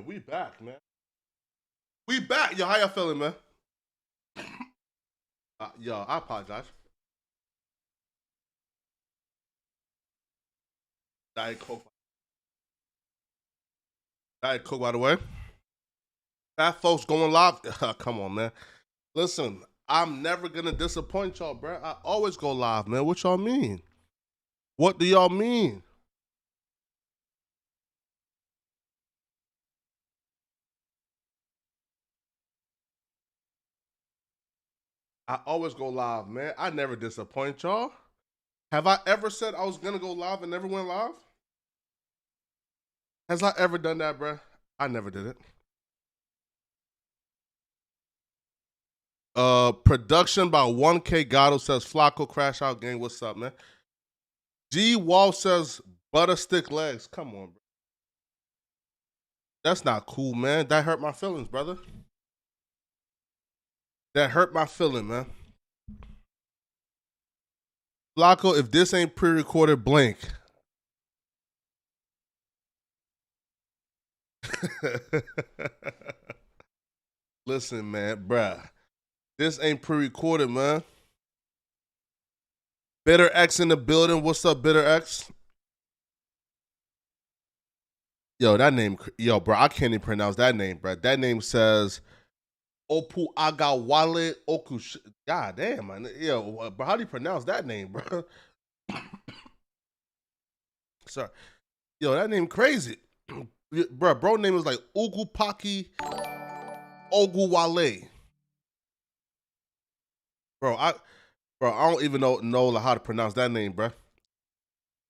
We back, man. We back. Yo, how y'all feeling, man? Yo, I apologize. Diet Coke. Diet Coke, by the way. Fat folks going live. Come on, man. Listen, I'm never gonna disappoint y'all, bro. I always go live, man. What y'all mean? What do y'all mean? I always go live, man. I never disappoint y'all. Have I ever said I was gonna go live and never went live? Has I ever done that, bro? I never did it. Production by 1K Gatto says Flacco crash out game. What's up, man? G Wall says butter stick legs. Come on, bro. That's not cool, man. That hurt my feelings, brother. That hurt my feeling, man. Flacco, if this ain't pre-recorded, blink. Listen, man, bruh. This ain't pre-recorded, man. Bitter X in the building. What's up, Bitter X? Yo, that name, yo, bro, I can't even pronounce that name, bro. That name says Opu Agawale Okush. God damn, man. Yo, bro, how do you pronounce that name, bro? Sorry. Yo, that name crazy. Bro name is like Ugupaki Oguwale. Bro, I don't even know like, how to pronounce that name, bro.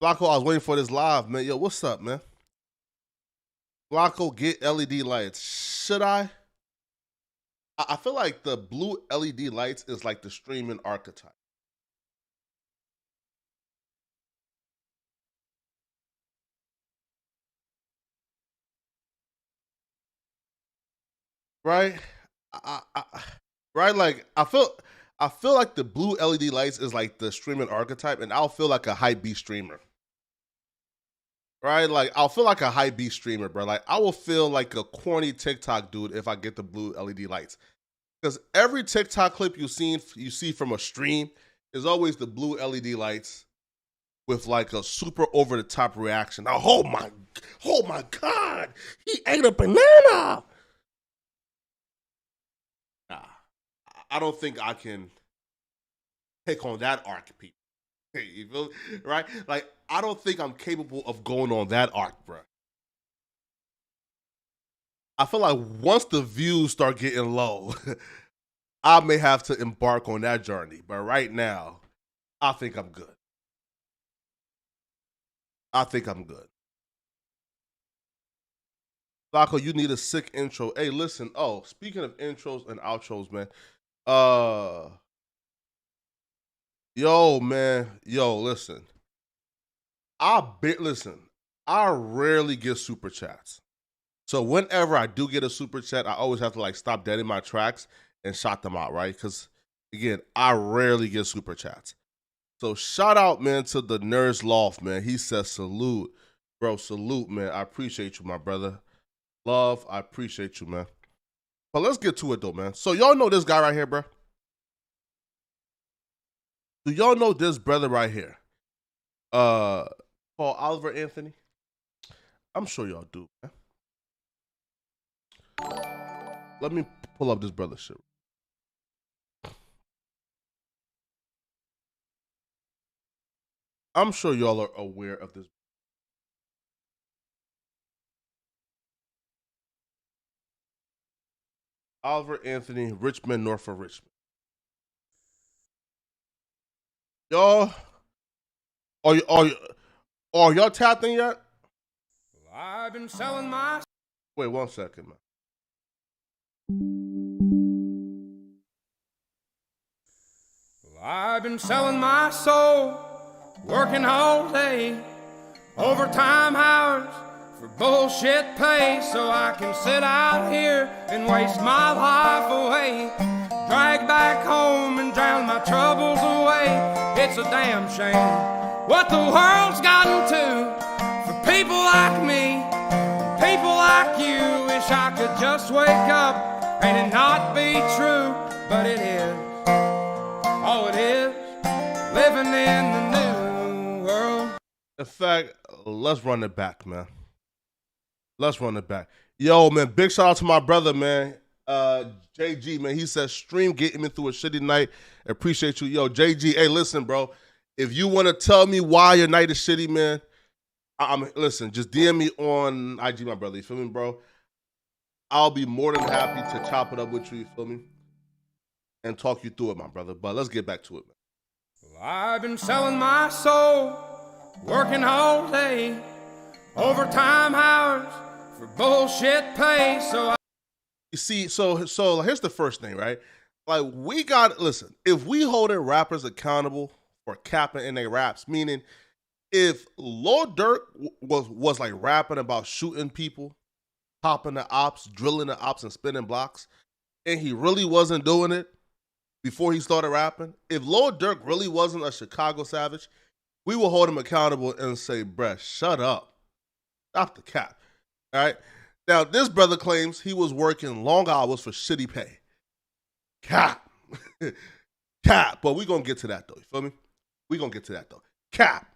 Flacco, I was waiting for this live, man. Yo, what's up, man? Flacco, get LED lights. Should I? I feel like the blue LED lights is like the streaming archetype. Right? Right? Like I feel like the blue LED lights is like the streaming archetype, and I'll feel like a high B streamer. Right? Like I'll feel like a high B streamer, bro. Like I will feel like a corny TikTok dude if I get the blue LED lights. Because every TikTok clip you see from a stream is always the blue LED lights with like a super over the top reaction. Oh my God, he ate a banana. Nah, I don't think I can take on that archetype. You feel right? Like I don't think I'm capable of going on that arc, bro. I feel like once the views start getting low, I may have to embark on that journey. But right now, I think I'm good. I think I'm good. Flacco, you need a sick intro. Hey, listen. Oh, speaking of intros and outros, man. Yo, man. Yo, listen. Listen. I rarely get super chats. So whenever I do get a super chat, I always have to like stop dead in my tracks and shout them out, right? Because again, I rarely get super chats. So shout out, man, to the Nerds Loft, man. He says salute. Bro, salute, man. I appreciate you, my brother. Love, I appreciate you, man. But let's get to it, though, man. So y'all know this guy right here, bro? Do y'all know this brother right here? Paul Oliver Anthony? I'm sure y'all do, man. Let me pull up this brother shit. I'm sure y'all are aware of this. Oliver Anthony, Richmond, Norfolk, Richmond. Y'all, are y'all tapped in yet? I've been selling my. Wait 1 second, man. I've been selling my soul, working all day, overtime hours for bullshit pay, so I can sit out here and waste my life away, drag back home and drown my troubles away. It's a damn shame what the world's gotten to for people like me, people like you. Wish I could just wake up and it not be true, but it is. Oh, it is. Living in the new world. In fact, let's run it back, man. Let's run it back. Yo, man, big shout out to my brother, man. JG, man, he says, stream getting me through a shitty night. Appreciate you. Yo, JG, hey, listen, bro. If you want to tell me why your night is shitty, man, listen, just DM me on IG, my brother. You feel me, bro? I'll be more than happy to chop it up with you feel me? And talk you through it, my brother. But let's get back to it, man. Well, I've been selling my soul, working all day, overtime hours for bullshit pay, You see, so here's the first thing, right? Like, listen, if we holding rappers accountable for capping in their raps, meaning if Lil Durk was like rapping about shooting people, popping the ops, drilling the ops, and spinning blocks, and he really wasn't doing it before he started rapping, if Lil Durk really wasn't a Chicago savage, we will hold him accountable and say, bruh, shut up. Stop the cap. All right? Now, this brother claims he was working long hours for shitty pay. Cap. Cap. But we're going to get to that, though. You feel me? We're going to get to that, though. Cap.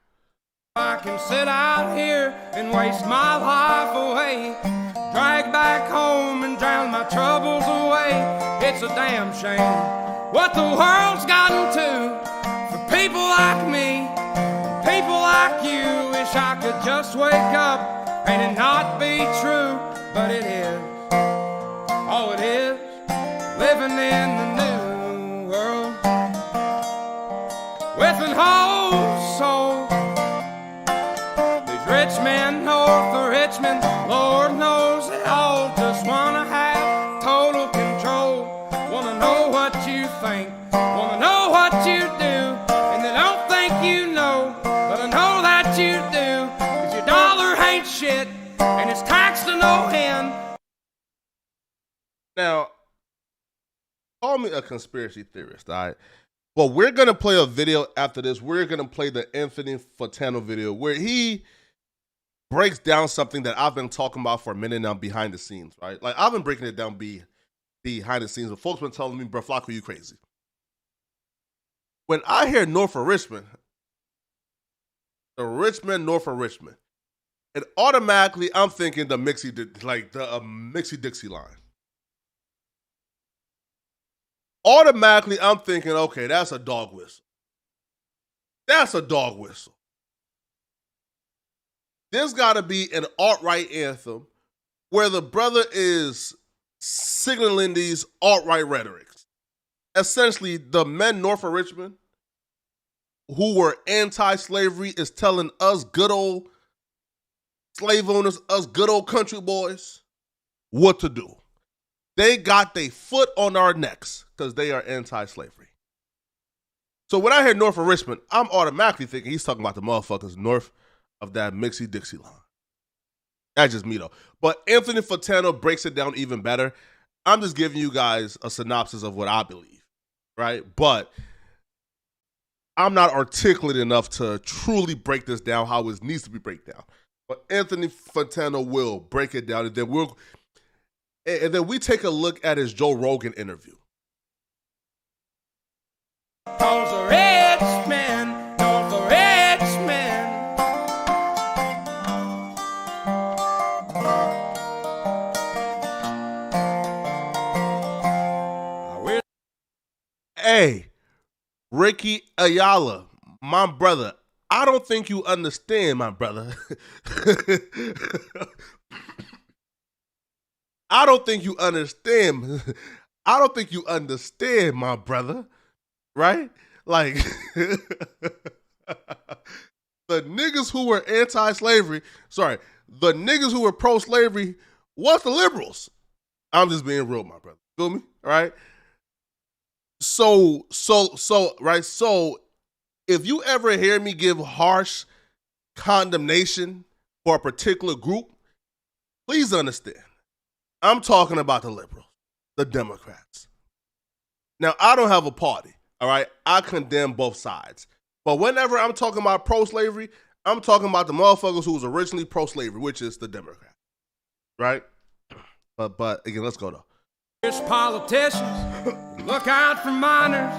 I can sit out here and waste my life away, drag back home and drown my troubles away. It's a damn shame what the world's gotten to for people like me, people like you. Wish I could just wake up and it not be true, but it is. Oh, it is. Living in the new world with an whole soul. These rich men north of Richmond, Lord knows they all just wanna have total control. Wanna know what you think, wanna know what you do, and they don't think you know, but I know that you do, 'cause your dollar ain't shit, and it's taxed to no end. Now, call me a conspiracy theorist, all right? But we're going to play a video after this. We're going to play the Infinite Fantano video where he breaks down something that I've been talking about for a minute now behind the scenes, right? Like, I've been breaking it down behind the scenes, but folks been telling me, bro, Flocko, you crazy. When I hear north of Richmond, north of Richmond, and automatically I'm thinking the Mixie Dixie line. Automatically, I'm thinking, okay, that's a dog whistle. That's a dog whistle. There's got to be an alt-right anthem where the brother is signaling these alt-right rhetorics. Essentially, the men north of Richmond who were anti-slavery is telling us good old slave owners, us good old country boys, what to do. They got their foot on our necks because they are anti-slavery. So when I hear north of Richmond, I'm automatically thinking he's talking about the motherfuckers north of that Mixie Dixie line. That's just me, though. But Anthony Fantano breaks it down even better. I'm just giving you guys a synopsis of what I believe, right? But I'm not articulate enough to truly break this down how it needs to be break down. But Anthony Fantano will break it down, and then we take a look at his Joe Rogan interview. Cause the rich men, north the rich men. Hey, Ricky Ayala, my brother, I don't think you understand, my brother. I don't think you understand. I don't think you understand, my brother. Right? Like, the niggas who were anti-slavery, the niggas who were pro-slavery was the liberals. I'm just being real, my brother. Feel me? Right? So, right? So, if you ever hear me give harsh condemnation for a particular group, please understand. I'm talking about the liberals, the Democrats. Now, I don't have a party, all right? I condemn both sides. But whenever I'm talking about pro-slavery, I'm talking about the motherfuckers who was originally pro-slavery, which is the Democrats, right? But again, let's go though. Here's politicians, look out for minors,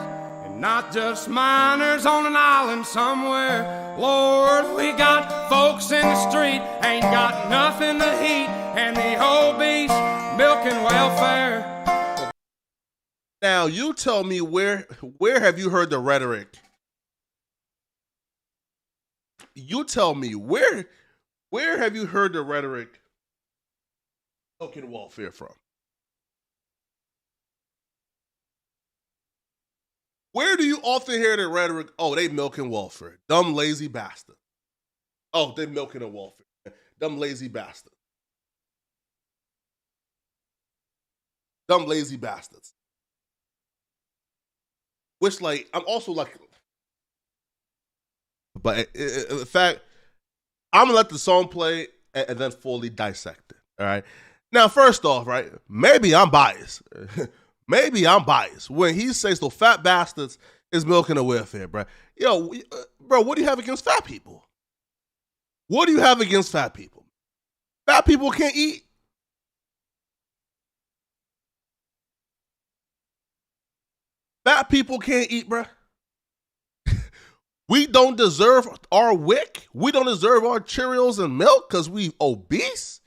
and not just minors on an island somewhere. Lord, we got folks in the street, ain't got nothing to eat, and the whole beast milking welfare. Now you tell me where have you heard the rhetoric? You tell me where have you heard the rhetoric milking welfare from? Where do you often hear the rhetoric? Oh, they milking welfare. Dumb, lazy bastard. Oh, they milking the welfare. Dumb, lazy bastard. Dumb, lazy bastards. Which, like, I'm also like, but in fact, I'm gonna let the song play and then fully dissect it. All right. Now, first off, right, maybe I'm biased. Maybe I'm biased when he says the fat bastards is milking the welfare, bro. Yo, bro, what do you have against fat people? What do you have against fat people? Fat people can't eat. Fat people can't eat, bro. We don't deserve our WIC. We don't deserve our Cheerios and milk because we obese.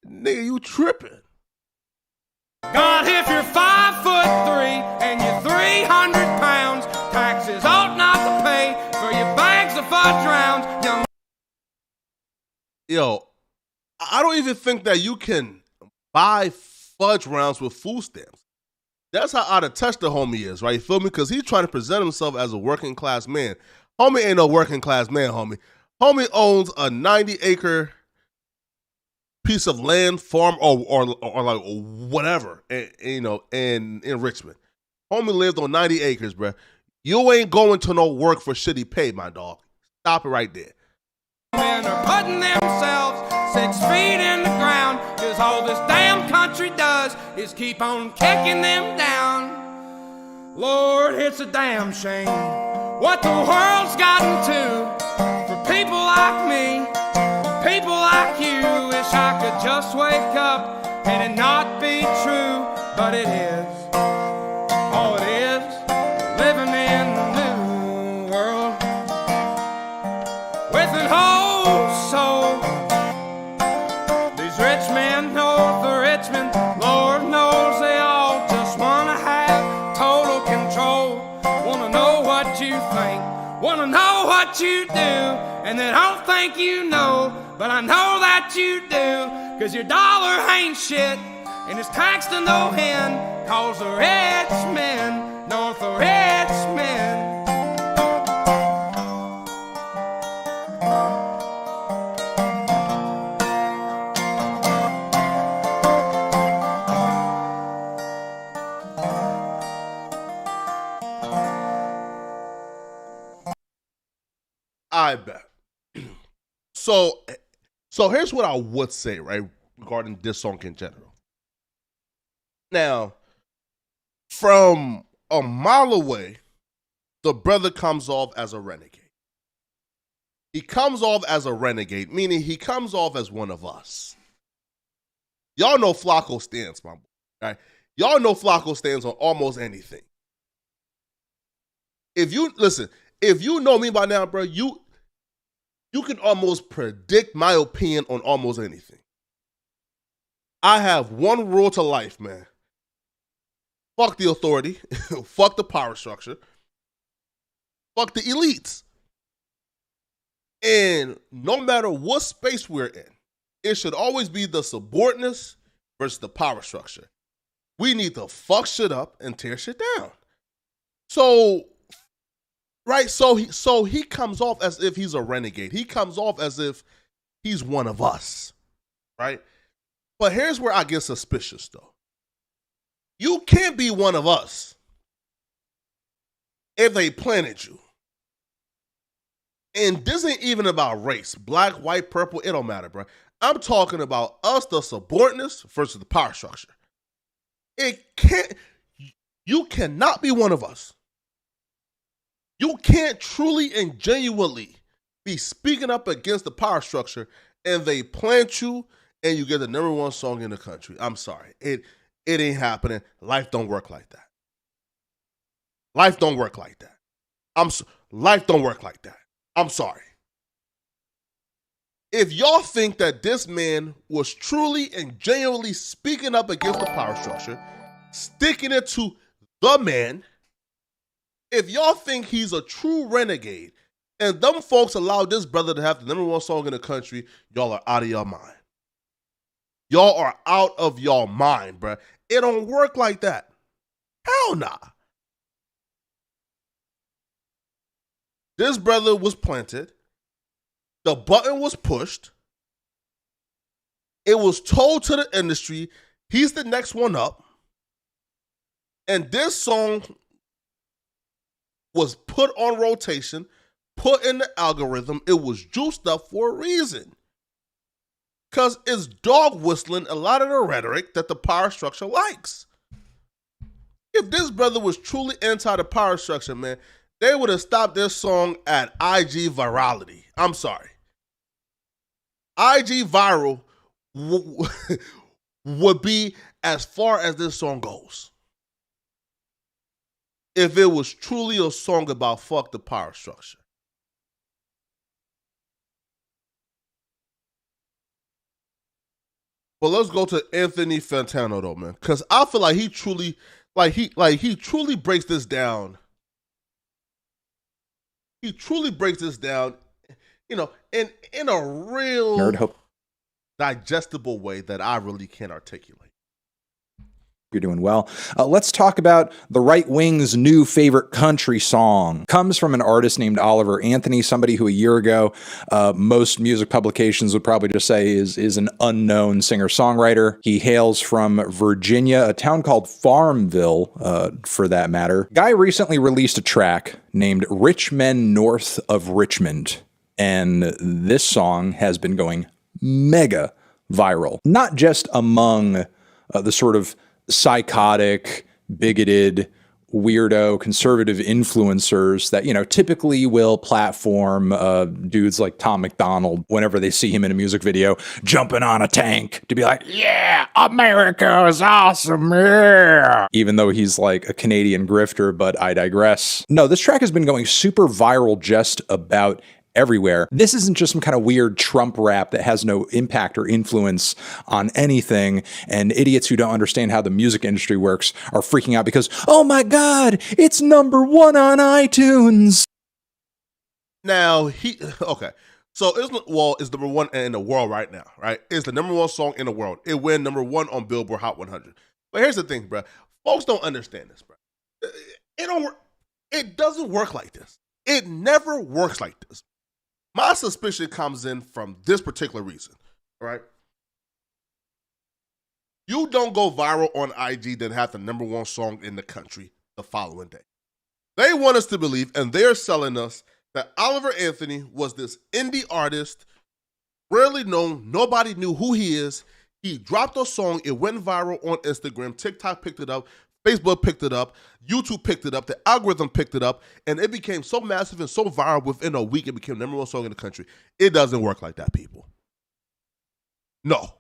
Nigga, you tripping. God, if you're 5'3" and you're 300 pounds, taxes ought not to pay for your bags of fudge rounds. Young. Yo, I don't even think that you can buy fudge rounds with food stamps. That's how out of touch the homie is, right? You feel me? Because he's trying to present himself as a working class man. Homie ain't no working class man, homie. Homie owns a 90-acre piece of land, farm, or like whatever, in Richmond. Homie lived on 90 acres, bro. You ain't going to no work for shitty pay, my dog. Stop it right there. Men are putting themselves 6 feet in the ground, cause all this damn country does is keep on kicking them down. Lord, it's a damn shame what the world's gotten to for people like me, people like you. Wish I could just wake up and it not be true, but it is. Oh, it is living in the new world with an whole soul. These rich men know the rich men, Lord knows they all just wanna have total control. Wanna know what you think, wanna know what you do, and they don't think you know, but I know that you do, cause your dollar ain't shit, and it's taxed to no end, cause the rich men know the rich men. I bet. So here's what I would say, right, regarding this song in general. Now, from a mile away, the brother comes off as a renegade. He comes off as a renegade, meaning he comes off as one of us. Y'all know Flacco stands, my boy, right? Y'all know Flacco stands on almost anything. If you know me by now, bro, you can almost predict my opinion on almost anything. I have one rule to life, man. Fuck the authority. Fuck the power structure. Fuck the elites. And no matter what space we're in, it should always be the subordinates versus the power structure. We need to fuck shit up and tear shit down. So, right, so he comes off as if he's a renegade. He comes off as if he's one of us, right? But here's where I get suspicious, though. You can't be one of us if they planted you. And this ain't even about race. Black, white, purple, it don't matter, bro. I'm talking about us, the subordinates, versus the power structure. You cannot be one of us. You can't truly and genuinely be speaking up against the power structure and they plant you and you get the number one song in the country. I'm sorry. It ain't happening. Life don't work like that. Life don't work like that. Life don't work like that. I'm sorry. If y'all think that this man was truly and genuinely speaking up against the power structure, sticking it to the man, if y'all think he's a true renegade, and them folks allowed this brother to have the number one song in the country, y'all are out of your mind. Y'all are out of your mind, bruh. It don't work like that. Hell nah. This brother was planted. The button was pushed. It was told to the industry, he's the next one up. And this song was put on rotation, put in the algorithm. It was juiced up for a reason. Because it's dog whistling a lot of the rhetoric that the power structure likes. If this brother was truly anti the power structure, man, they would have stopped this song at IG virality. I'm sorry. IG viral would be as far as this song goes. If it was truly a song about fuck the power structure. But let's go to Anthony Fantano though, man. Cause I feel like he truly breaks this down. He truly breaks this down, you know, in a real digestible way that I really can't articulate. You're doing well. Let's talk about the right wing's new favorite country song. Comes from an artist named Oliver Anthony, somebody who a year ago, most music publications would probably just say is an unknown singer-songwriter. He hails from Virginia, a town called Farmville, for that matter. Guy recently released a track named Rich Men North of Richmond, and this song has been going mega viral. Not just among the sort of psychotic, bigoted, weirdo, conservative influencers that, you know, typically will platform dudes like Tom McDonald whenever they see him in a music video jumping on a tank to be like, yeah, America is awesome, yeah. Even though he's like a Canadian grifter, but I digress. No, this track has been going super viral just about everywhere. This isn't just some kind of weird Trump rap that has no impact or influence on anything, and idiots who don't understand how the music industry works are freaking out because, oh my God, it's number one on iTunes. Now, so it's number one in the world right now, right? It's the number one song in the world. It went number one on Billboard Hot 100. But here's the thing, bro. Folks don't understand this, bro. It doesn't work like this. It never works like this. My suspicion comes in from this particular reason, right? You don't go viral on IG then have the number one song in the country the following day. They want us to believe, and they're selling us, that Oliver Anthony was this indie artist, rarely known, nobody knew who he is. He dropped a song, it went viral on Instagram, TikTok picked it up, Facebook picked it up, YouTube picked it up, the algorithm picked it up, and it became so massive and so viral within a week, it became the number one song in the country. It doesn't work like that, people. No,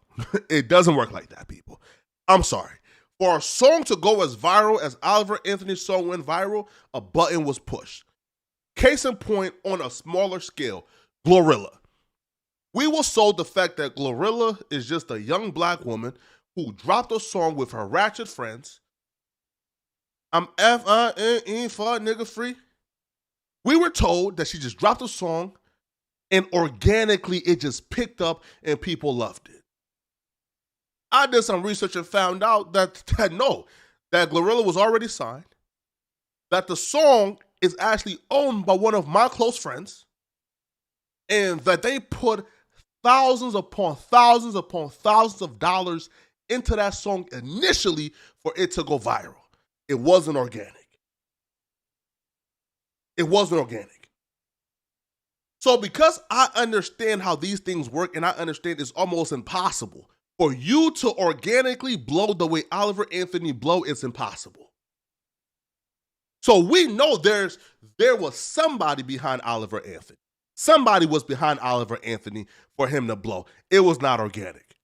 it doesn't work like that, people. I'm sorry. For a song to go as viral as Oliver Anthony's song went viral, a button was pushed. Case in point, on a smaller scale, Glorilla. We were sold the fact that Glorilla is just a young black woman who dropped a song with her ratchet friends. I'm F-I-N-E for nigga free. We were told that she just dropped a song and organically it just picked up and people loved it. I did some research and found out that Glorilla was already signed, that the song is actually owned by one of my close friends, and that they put thousands upon thousands upon thousands of dollars into that song initially for it to go viral. It wasn't organic. It wasn't organic. So because I understand how these things work and I understand it's almost impossible for you to organically blow the way Oliver Anthony blow, it's impossible. So we know there was somebody behind Oliver Anthony. Somebody was behind Oliver Anthony for him to blow. It was not organic.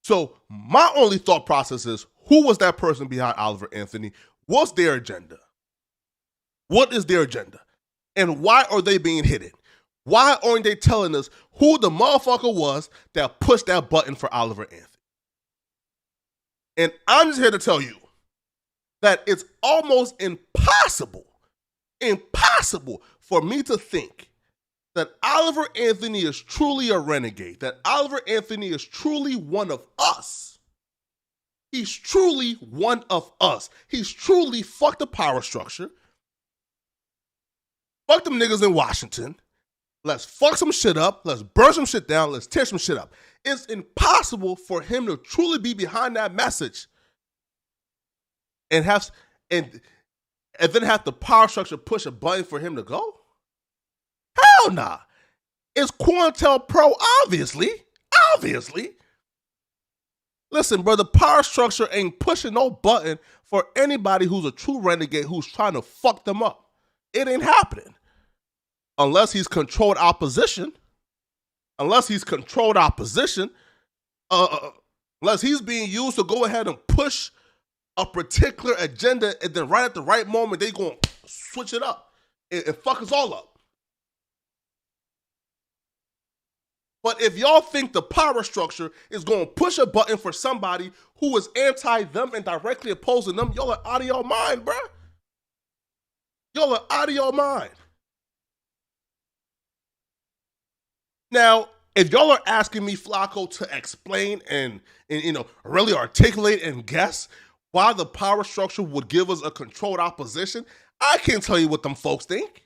So my only thought process is, who was that person behind Oliver Anthony? What's their agenda? What is their agenda? And why are they being hidden? Why aren't they telling us who the motherfucker was that pushed that button for Oliver Anthony? And I'm just here to tell you that it's almost impossible for me to think that Oliver Anthony is truly a renegade, that Oliver Anthony is truly one of us. He's truly one of us. He's truly fuck the power structure. Fuck them niggas in Washington. Let's fuck some shit up. Let's burn some shit down. Let's tear some shit up. It's impossible for him to truly be behind that message and then have the power structure push a button for him to go. Hell nah. It's COINTELPRO, obviously. Listen, bro, the power structure ain't pushing no button for anybody who's a true renegade who's trying to fuck them up. It ain't happening. Unless he's controlled opposition. Unless he's being used to go ahead and push a particular agenda, and then right at the right moment, they gonna switch it up and fuck us all up. But if y'all think the power structure is going to push a button for somebody who is anti-them and directly opposing them, y'all are out of your mind, bruh. Y'all are out of your mind. Now, if y'all are asking me, Flacco, to explain and really articulate and guess why the power structure would give us a controlled opposition, I can't tell you what them folks think.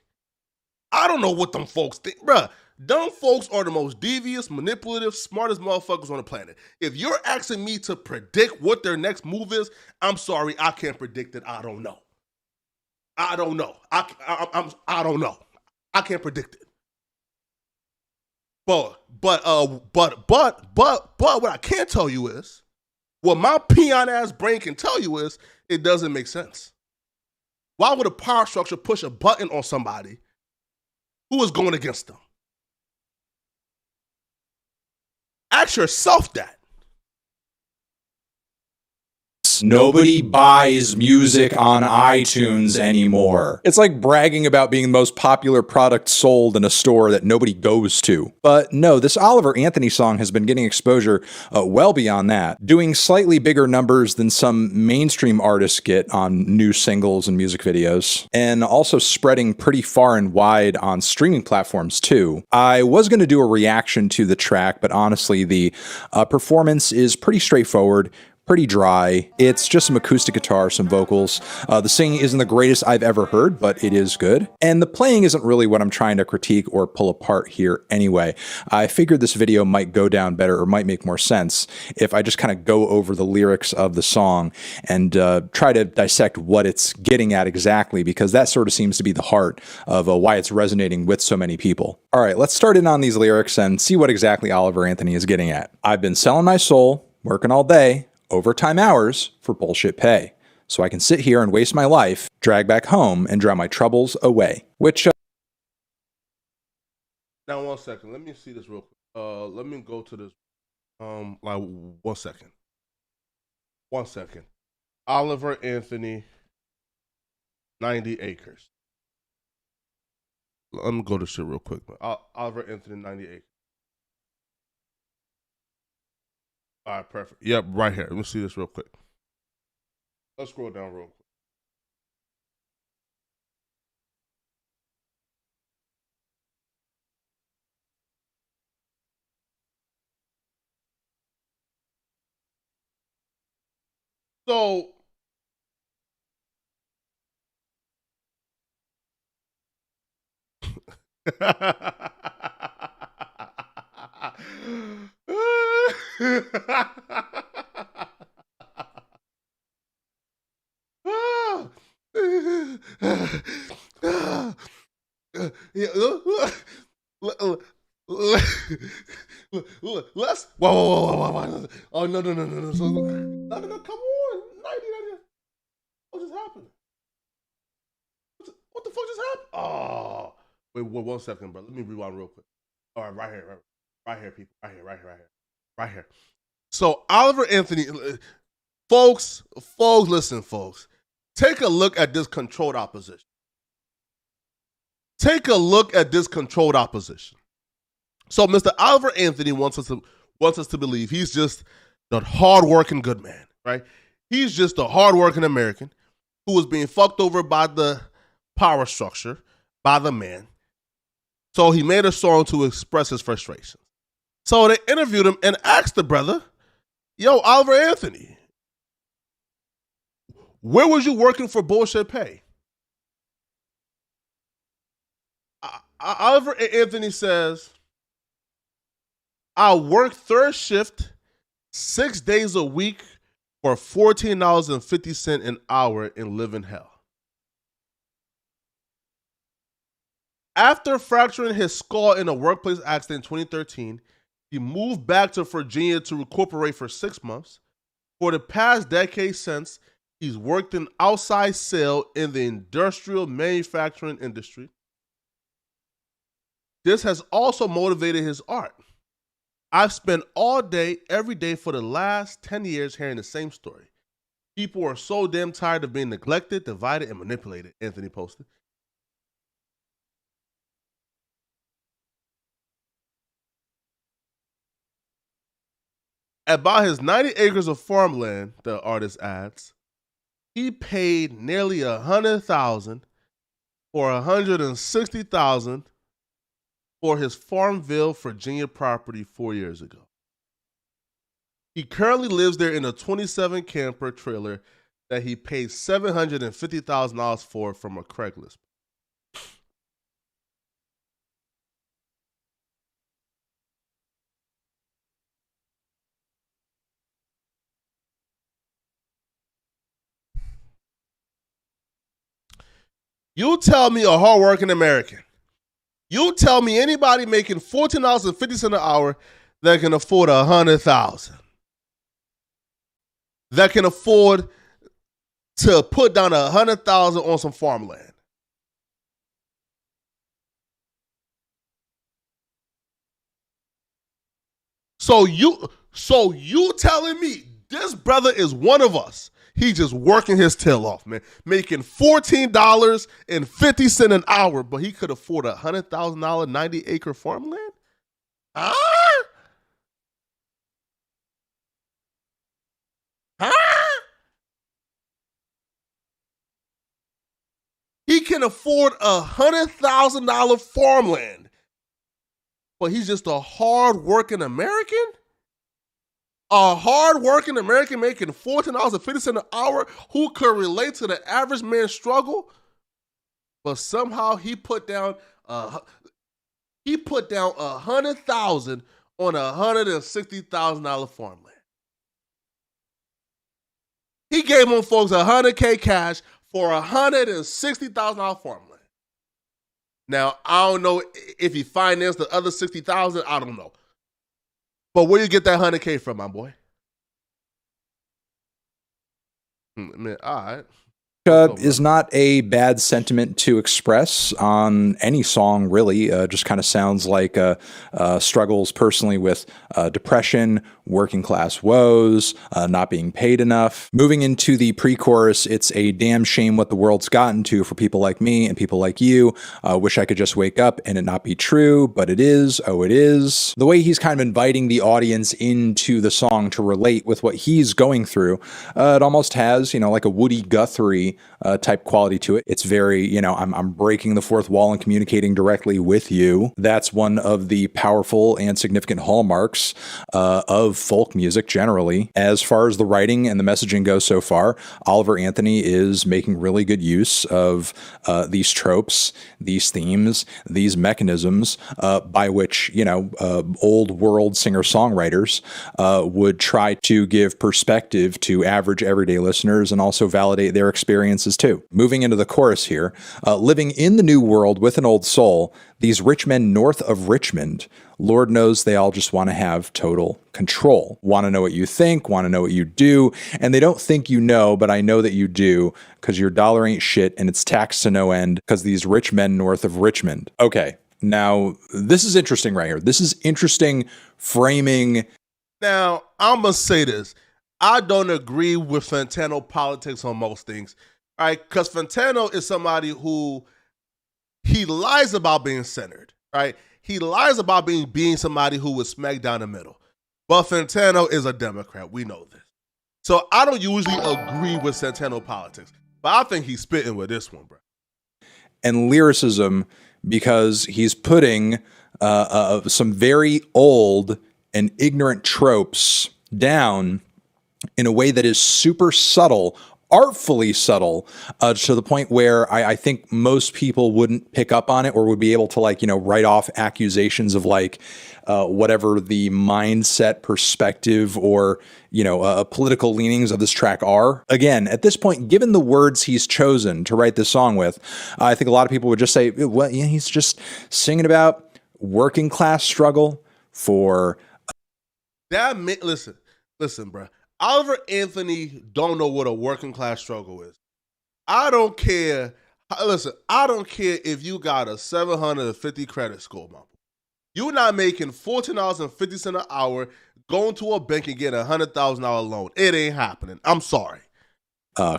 I don't know what them folks think, bruh. Dumb folks are the most devious, manipulative, smartest motherfuckers on the planet. If you're asking me to predict what their next move is, I'm sorry, I can't predict it. I don't know. I don't know. I don't know. I can't predict it. But what I can tell you is, what my peon ass brain can tell you is, it doesn't make sense. Why would a power structure push a button on somebody who is going against them? Ask yourself that. Nobody buys music on iTunes anymore. It's like bragging about being the most popular product sold in a store that nobody goes to. But no, this Oliver Anthony song has been getting exposure well beyond that, doing slightly bigger numbers than some mainstream artists get on new singles and music videos, and also spreading pretty far and wide on streaming platforms too. I was going to do a reaction to the track, but honestly, the performance is pretty straightforward, pretty dry. It's just some acoustic guitar, some vocals. The singing isn't the greatest I've ever heard, but it is good. And the playing isn't really what I'm trying to critique or pull apart here anyway. I figured this video might go down better or might make more sense if I just kind of go over the lyrics of the song and try to dissect what it's getting at exactly, because that sort of seems to be the heart of why it's resonating with so many people. All right, let's start in on these lyrics and see what exactly Oliver Anthony is getting at. I've been selling my soul, working all day, overtime hours for bullshit pay, so I can sit here and waste my life, drag back home, and drown my troubles away. Which, Now, 1 second. Let me see this real quick. Let me go to this. Like 1 second. 1 second. Oliver Anthony, 90 acres. Let me go to shit real quick. Oliver Anthony, 90 acres. All right, perfect. Yep, right here. Let me see this real quick. Let's scroll down real quick. So, yeah, let's. Whoa. Oh, no. So, no, come on. 90. What just happened? What the fuck just happened? Oh, wait, 1 second, bro. Let me rewind real quick. All right, right here, people. Right here. So Oliver Anthony, folks, listen, folks. Take a look at this controlled opposition. Take a look at this controlled opposition. So Mr. Oliver Anthony wants us to believe he's just the hardworking good man, right? He's just a hardworking American who was being fucked over by the power structure, by the man. So he made a song to express his frustration. So they interviewed him and asked the brother, yo, Oliver Anthony, where was you working for bullshit pay? Oliver Anthony says, I work third shift 6 days a week for $14.50 an hour and live in hell. After fracturing his skull in a workplace accident in 2013, he moved back to Virginia to recuperate for 6 months. For the past decade since, he's worked in outside sales in the industrial manufacturing industry. This has also motivated his art. I've spent all day, every day for the last 10 years hearing the same story. People are so damn tired of being neglected, divided, and manipulated, Anthony posted. About his 90 acres of farmland, the artist adds, he paid nearly $100,000 for $160,000 for his Farmville, Virginia property 4 years ago. He currently lives there in a 27 camper trailer that he paid $750,000 for from a Craigslist. You tell me a hardworking American. You tell me anybody making $14.50 an hour that can afford $100,000. That can afford to put down $100,000 on some farmland. So you telling me this brother is one of us? He just working his tail off, man, making $14.50 an hour, but he could afford $100,000 90-acre farmland? Huh? Huh? He can afford $100,000 farmland, but he's just a hard-working American? A hard-working American making $14.50 an hour who could relate to the average man's struggle, but somehow he put down $100,000 on $160,000 farmland. He gave them folks $100K cash for $160,000 farmland. Now, I don't know if he financed the other $60,000. I don't know. But where you get that $100K from, my boy? Man, all right. Is not a bad sentiment to express on any song, really. Just kind of sounds like struggles personally with depression, working class woes, not being paid enough. Moving into the pre-chorus, it's a damn shame what the world's gotten to for people like me and people like you. Wish I could just wake up and it not be true, but it is. Oh, it is. The way he's kind of inviting the audience into the song to relate with what he's going through, it almost has, like a Woody Guthrie type quality to it. It's very, I'm breaking the fourth wall and communicating directly with you. That's one of the powerful and significant hallmarks of folk music generally. As far as the writing and the messaging goes so far, Oliver Anthony is making really good use of these tropes, these themes, these mechanisms by which, old world singer-songwriters would try to give perspective to average everyday listeners and also validate their experiences too. Moving into the chorus here, living in the new world with an old soul, these rich men north of Richmond, Lord knows they all just want to have total control. Want to know what you think, want to know what you do, and they don't think you know, but I know that you do, because your dollar ain't shit and it's taxed to no end, because these rich men north of Richmond. Okay, now this is interesting right here. This is interesting framing Now, I'm gonna say this. I don't agree with Fantano politics on most things, right? Because Fantano is somebody who he lies about being centered, right? He lies about being somebody who was smack down the middle. But Fantano is a Democrat. We know this. So I don't usually agree with Fantano politics, but I think he's spitting with this one, bro. And lyricism, because he's putting some very old and ignorant tropes down in a way that is super subtle, artfully subtle, to the point where I think most people wouldn't pick up on it or would be able to, like, write off accusations of, like, whatever the mindset, perspective, or political leanings of this track are. Again, at this point, given the words he's chosen to write this song with, I think a lot of people would just say, well, yeah, he's just singing about working class struggle for. Listen, bro. Oliver Anthony don't know what a working class struggle is. I don't care. Listen, I don't care if you got a 750 credit score, mama. You're not making $14.50 an hour, going to a bank and getting a $100,000 loan. It ain't happening. I'm sorry.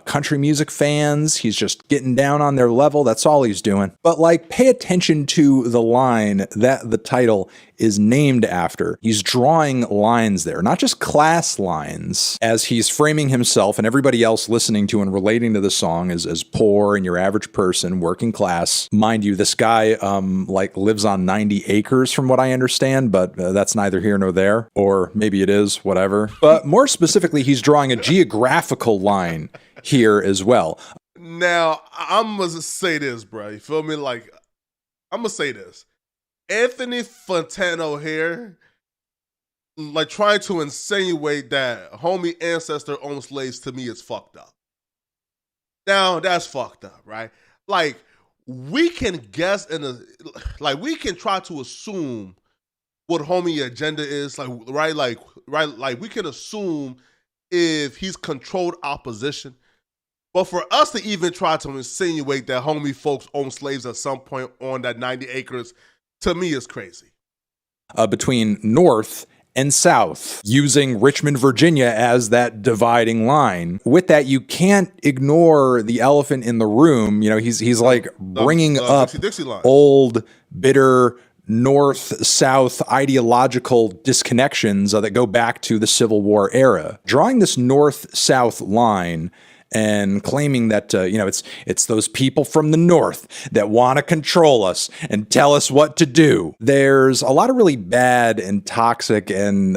Country music fans, he's just getting down on their level. That's all he's doing. But, like, pay attention to the line that the title is named after. He's drawing lines there, not just class lines, as he's framing himself and everybody else listening to and relating to the song as poor and your average person, working class. Mind you, this guy lives on 90 acres from what I understand, but that's neither here nor there. Or maybe it is, whatever. But more specifically, he's drawing a geographical line here as well. Now, I'm going to say this, bro. You feel me? Like, I'm going to say this. Anthony Fantano here, like, trying to insinuate that homie ancestor owned slaves, to me is fucked up. Now, that's fucked up, right? Like, we can guess we can try to assume what homie agenda is, like we can assume if he's controlled opposition. But for us to even try to insinuate that homie folks own slaves at some point on that 90 acres, to me, is crazy. Between North and South, using Richmond, Virginia as that dividing line. With that, you can't ignore the elephant in the room. He's like bringing up Dixie line. Old, bitter North-South ideological disconnections that go back to the Civil War era. Drawing this North-South line and claiming that, it's those people from the North that want to control us and tell us what to do. There's a lot of really bad and toxic and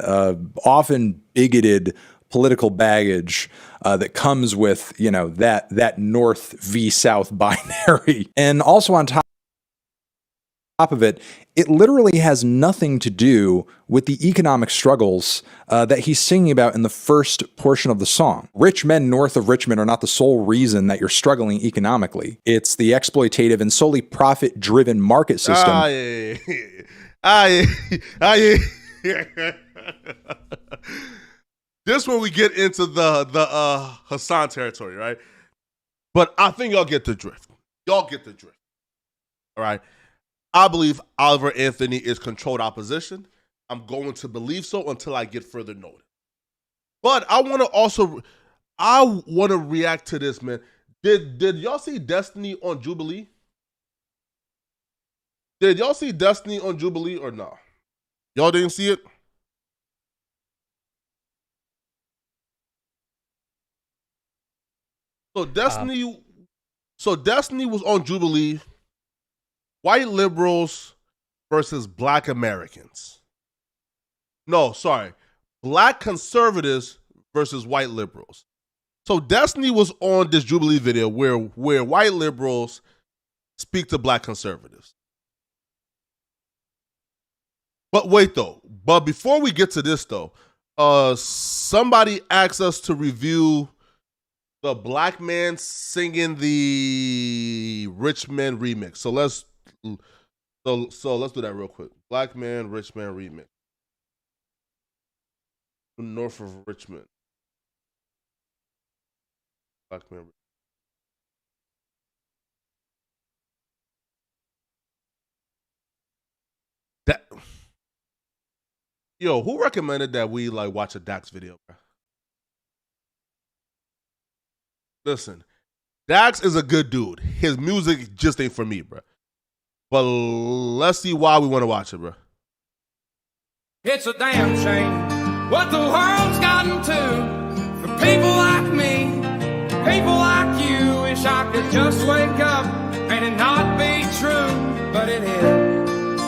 often bigoted political baggage that comes with, that North v South binary. And also on top of it, it literally has nothing to do with the economic struggles that he's singing about in the first portion of the song. Rich men north of Richmond are not the sole reason that you're struggling economically. It's the exploitative and solely profit-driven market system. This when we get into the Hassan territory, right? But I think y'all get the drift. All right? I believe Oliver Anthony is controlled opposition. I'm going to believe so until I get further notice. But I want to react to this, man. Did y'all see Destiny on Jubilee? Did y'all see Destiny on Jubilee or no? Y'all didn't see it? So Destiny was on Jubilee. White liberals versus black Americans. No, sorry. Black conservatives versus white liberals. So Destiny was on this Jubilee video where white liberals speak to black conservatives. But wait though. But before we get to this though, somebody asked us to review the black man singing the Rich Man remix. So let's do that real quick. Black Man, Rich Man remix. North of Richmond. Black Man. Yo, who recommended that we like watch a Dax video, bro? Listen, Dax is a good dude. His music just ain't for me, bro. But let's see why we want to watch it, bro. It's a damn shame what the world's gotten to for people like me, people like you. Wish I could just wake up and it not be true, but it is.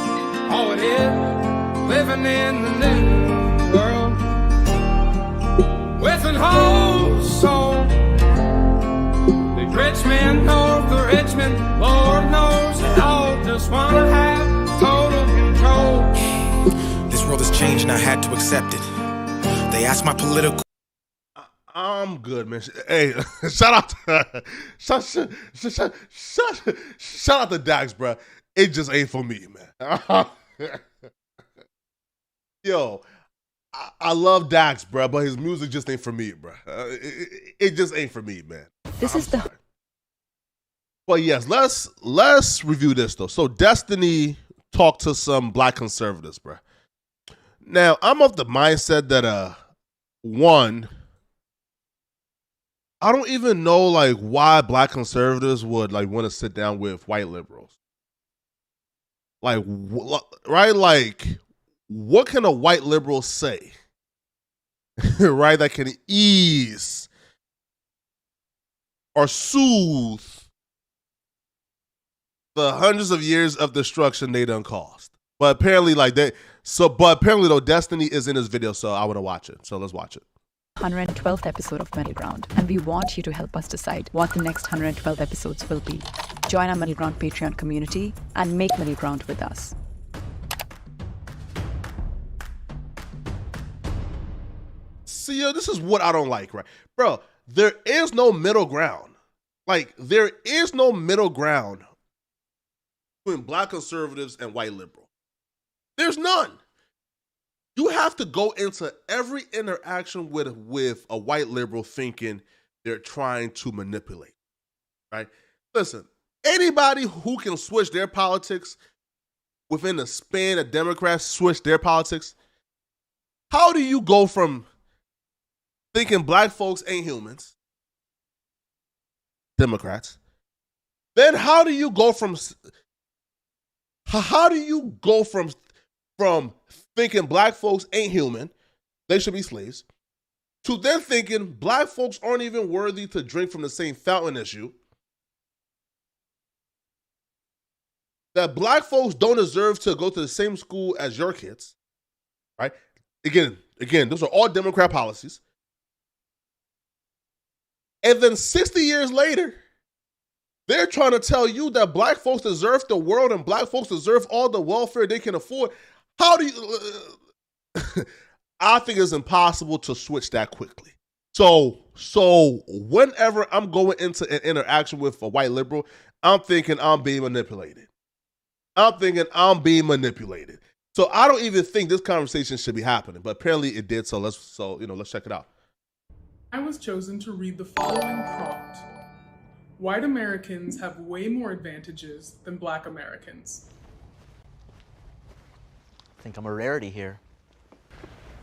Oh, it is living in the new world with an whole soul. The rich man north, the rich man, Lord knows they all just wanna have total control. This world has changed and I had to accept it. They asked my political. I'm good, man. Hey, shout out to shout out to Dax, bro. It just ain't for me, man. Yo, I love Dax, bro, but his music just ain't for me, bro. It just ain't for me, man. This is the. But yes, let's review this though. So Destiny talked to some black conservatives, bro. Now I'm of the mindset that one, I don't even know like why black conservatives would like want to sit down with white liberals. Like, right? Like, what can a white liberal say, right, that can ease or soothe the hundreds of years of destruction they done caused? But apparently, like but apparently though, Destiny is in this video, so I want to watch it. So let's watch it. 112th episode of Middle Ground, and we want you to help us decide what the next 112 episodes will be. Join our Middle Ground Patreon community and make Middle Ground with us. See, yo, this is what I don't like, right? Bro, there is no middle ground. Like, there is no middle ground between black conservatives and white liberal. There's none. You have to go into every interaction with a white liberal thinking they're trying to manipulate, right? Listen, anybody who can switch their politics within the span of Democrats switch their politics, how do you go from thinking black folks ain't humans, Democrats, then how do you go from thinking black folks ain't human, they should be slaves, to then thinking black folks aren't even worthy to drink from the same fountain as you, that black folks don't deserve to go to the same school as your kids, right? Again, those are all Democrat policies. And then 60 years later, they're trying to tell you that black folks deserve the world and black folks deserve all the welfare they can afford. How do you... I think it's impossible to switch that quickly. So whenever I'm going into an interaction with a white liberal, I'm thinking I'm being manipulated. So I don't even think this conversation should be happening, but apparently it did. So let's check it out. I was chosen to read the following prompt. White Americans have way more advantages than Black Americans. I think I'm a rarity here.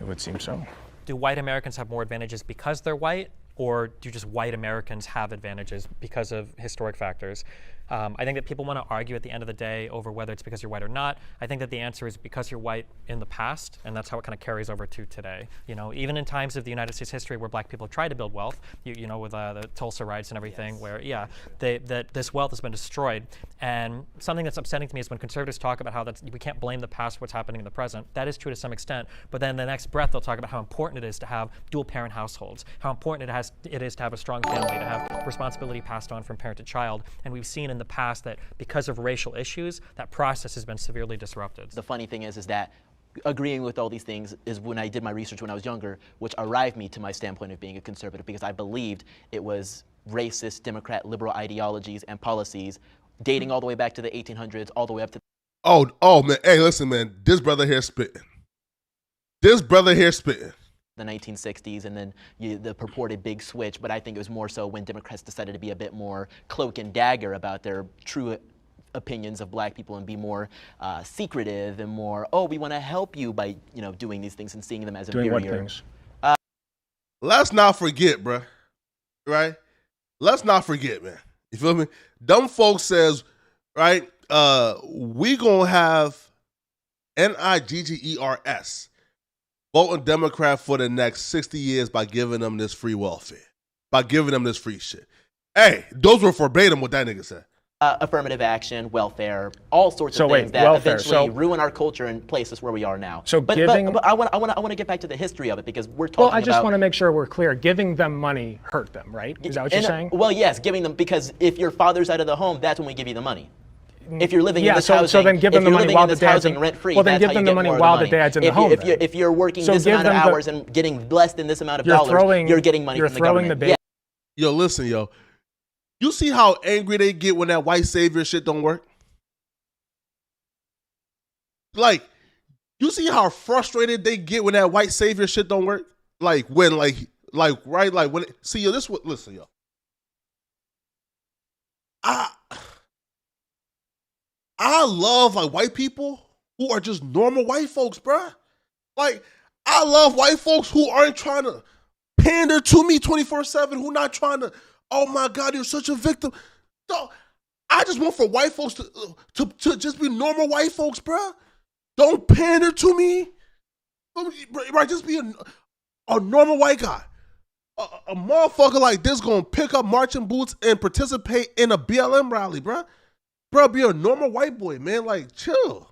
It would seem so. Do white Americans have more advantages because they're white, or do just white Americans have advantages because of historic factors? I think that people want to argue at the end of the day over whether it's because you're white or not. I think that the answer is because you're white in the past, and that's how it kind of carries over to today. You know, even in times of the United States history where black people have tried to build wealth, you know, with the Tulsa riots and everything, yes, where, that this wealth has been destroyed. And something that's upsetting to me is when conservatives talk about how we can't blame the past for what's happening in the present. That is true to some extent, but then the next breath they'll talk about how important it is to have dual parent households, how important it is to have a strong family, to have responsibility passed on from parent to child. And we've seen in the past that because of racial issues, that process has been severely disrupted. The funny thing is that agreeing with all these things is when I did my research when I was younger, which arrived me to my standpoint of being a conservative, because I believed it was racist, Democrat, liberal ideologies and policies dating all the way back to the 1800s, all the way up to... Oh man, hey, listen, man, this brother here spitting. The 1960s, and then the purported big switch, but I think it was more so when Democrats decided to be a bit more cloak and dagger about their true opinions of black people and be more secretive and more, oh, we want to help you by, you know, doing these things and seeing them as inferior. Doing what things? Let's not forget, bruh. Right? Let's not forget, man. You feel me? Dumb folks says, right, we gonna have NIGGERS voting Democrat for the next 60 years by giving them this free welfare, by giving them this free shit. Hey, those were verbatim what that nigga said. Affirmative action, welfare, all sorts of things that eventually ruin our culture and place us where we are now. So but I want to get back to the history of it, because we're talking about... Well, I just want to make sure we're clear. Giving them money hurt them, right? Is that what you're saying? Well, yes, giving them, because if your father's out of the home, that's when we give you the money. If you're living in this housing, so then give them the money while the dad's rent-free, well, then give them the money while the dad's in the home. If you're working this amount of hours and getting less than this amount of dollars, you're getting money from the government. Yo, listen, yo. You see how angry they get when that white savior shit don't work? Like, you see how frustrated they get when that white savior shit don't work? Like, when, right, like, when, see, yo, listen, yo. I love, like, white people who are just normal white folks, bruh. Like, I love white folks who aren't trying to pander to me 24/7, who not trying to, oh my God, you're such a victim. So I just want for white folks to just be normal white folks, bruh. Don't pander to me. Right, just be a normal white guy. A motherfucker like this gonna pick up marching boots and participate in a BLM rally, bruh. Bruh, be a normal white boy, man. Like, chill.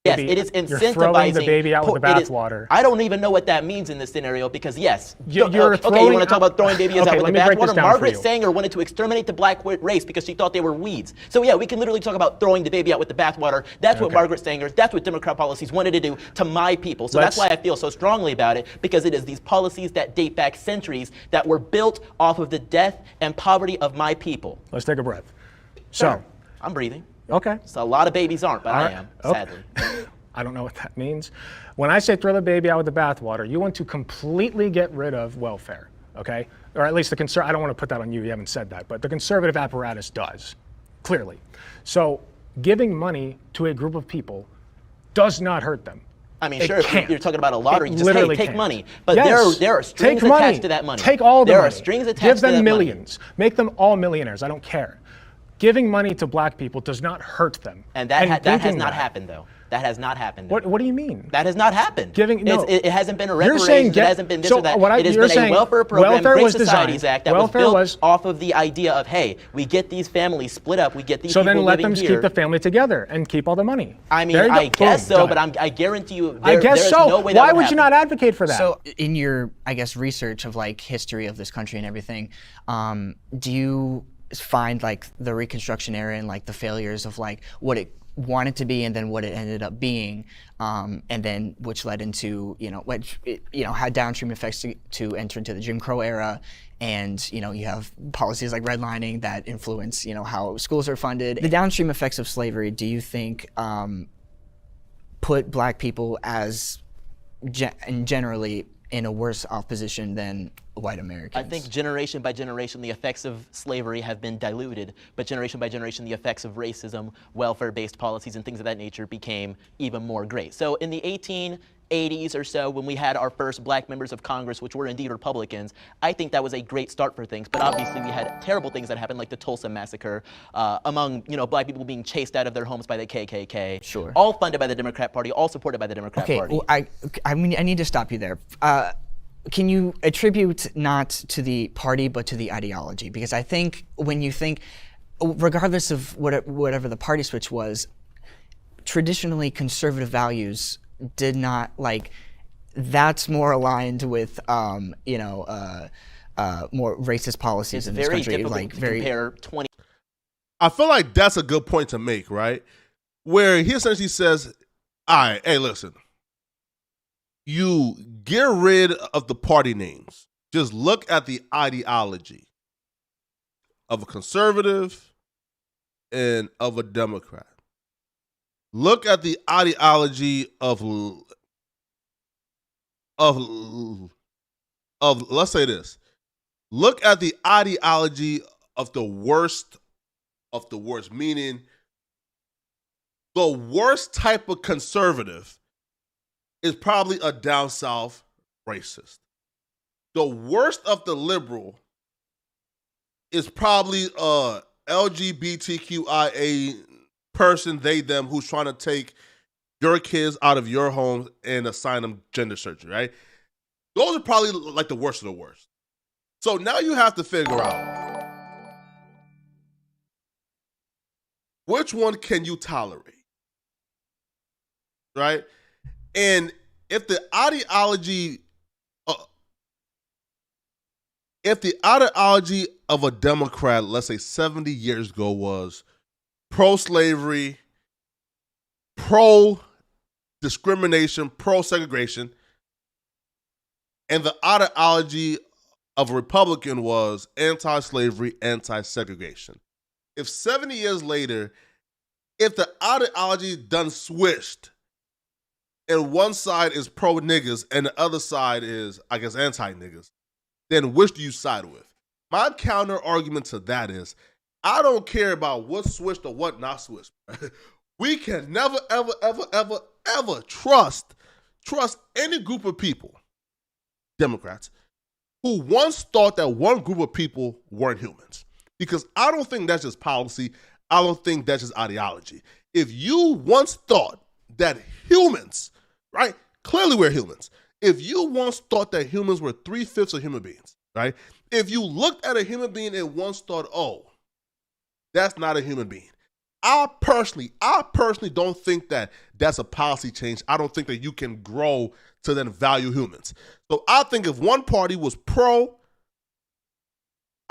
Yes, it is incentivizing. You're throwing the baby out with the bathwater. I don't even know what that means in this scenario, because yes. You're okay, you want to talk about throwing babies out with the bathwater? Margaret Sanger wanted to exterminate the black race because she thought they were weeds. So yeah, we can literally talk about throwing the baby out with the bathwater. That's what Margaret Sanger, that's what Democrat policies wanted to do to my people. So that's why I feel so strongly about it, because it is these policies that date back centuries that were built off of the death and poverty of my people. Let's take a breath. Sure. So, I'm breathing. Okay. So a lot of babies aren't, but I am, sadly. I don't know what that means. When I say throw the baby out with the bathwater, you want to completely get rid of welfare, okay? Or at least the I don't want to put that on you haven't said that, but the conservative apparatus does, clearly. So giving money to a group of people does not hurt them. I mean, sure, if you're talking about a lottery, just take money. But there are strings attached to that money. Take all the money. There are strings attached to that money. Give them millions. Make them all millionaires. I don't care. Giving money to black people does not hurt them. And that has not happened, though. That has not happened. What do you mean? That has not happened. It hasn't been a reparations. It hasn't been this or that. It has been a welfare program, Great Societies Act that was built off of the idea of, hey, we get these families split up, we get these people living here. So then let them keep the family together and keep all the money. I mean, I guess so, but I guarantee you there's no way that Why would you not advocate for that? So in your, I guess, research of like history of this country and everything, do you find like the Reconstruction era and like the failures of like what it wanted to be and then what it ended up being, and then which led into had downstream effects to enter into the Jim Crow era, and you have policies like redlining that influence how schools are funded. The downstream effects of slavery, do you think put black people as generally in a worse off position than white Americans? I think generation by generation, the effects of slavery have been diluted, but generation by generation, the effects of racism, welfare-based policies, and things of that nature became even more great. So in the 1880s or so, when we had our first black members of Congress, which were indeed Republicans, I think that was a great start for things. But obviously, we had terrible things that happened, like the Tulsa massacre, among black people being chased out of their homes by the KKK. Sure. All funded by the Democrat Party, all supported by the Democrat Party. Well, I need to stop you there. Can you attribute not to the party but to the ideology? Because I think when you think, regardless of whatever the party switch was, traditionally conservative values did not that's more aligned with more racist policies in this country. It's very difficult to compare 20. I feel like that's a good point to make, right? Where he essentially says, all right, hey, listen. You get rid of the party names. Just look at the ideology of a conservative and of a Democrat. Look at the ideology of let's say this. Look at the ideology of the worst, meaning The worst type of conservative is probably a down south racist. The worst of the liberal is probably a LGBTQIA person, they, them, who's trying to take your kids out of your home and assign them gender surgery, right? Those are probably like the worst of the worst. So now you have to figure out which one can you tolerate, right? And if the ideology of a Democrat, let's say 70 years ago, was pro-slavery, pro-discrimination, pro-segregation, and the ideology of a Republican was anti-slavery, anti-segregation. If 70 years later, if the ideology done switched, and one side is pro-niggas and the other side is, I guess, anti-niggas, then which do you side with? My counter argument to that is, I don't care about what switched or what not switched. We can never, ever, ever, ever, ever trust any group of people, Democrats, who once thought that one group of people weren't humans. Because I don't think that's just policy. I don't think that's just ideology. If you once thought that humans, right, clearly we're humans. If you once thought that humans were 3/5 of human beings, right? If you looked at a human being and once thought, oh, that's not a human being. I personally don't think that that's a policy change. I don't think that you can grow to then value humans. So I think if one party was pro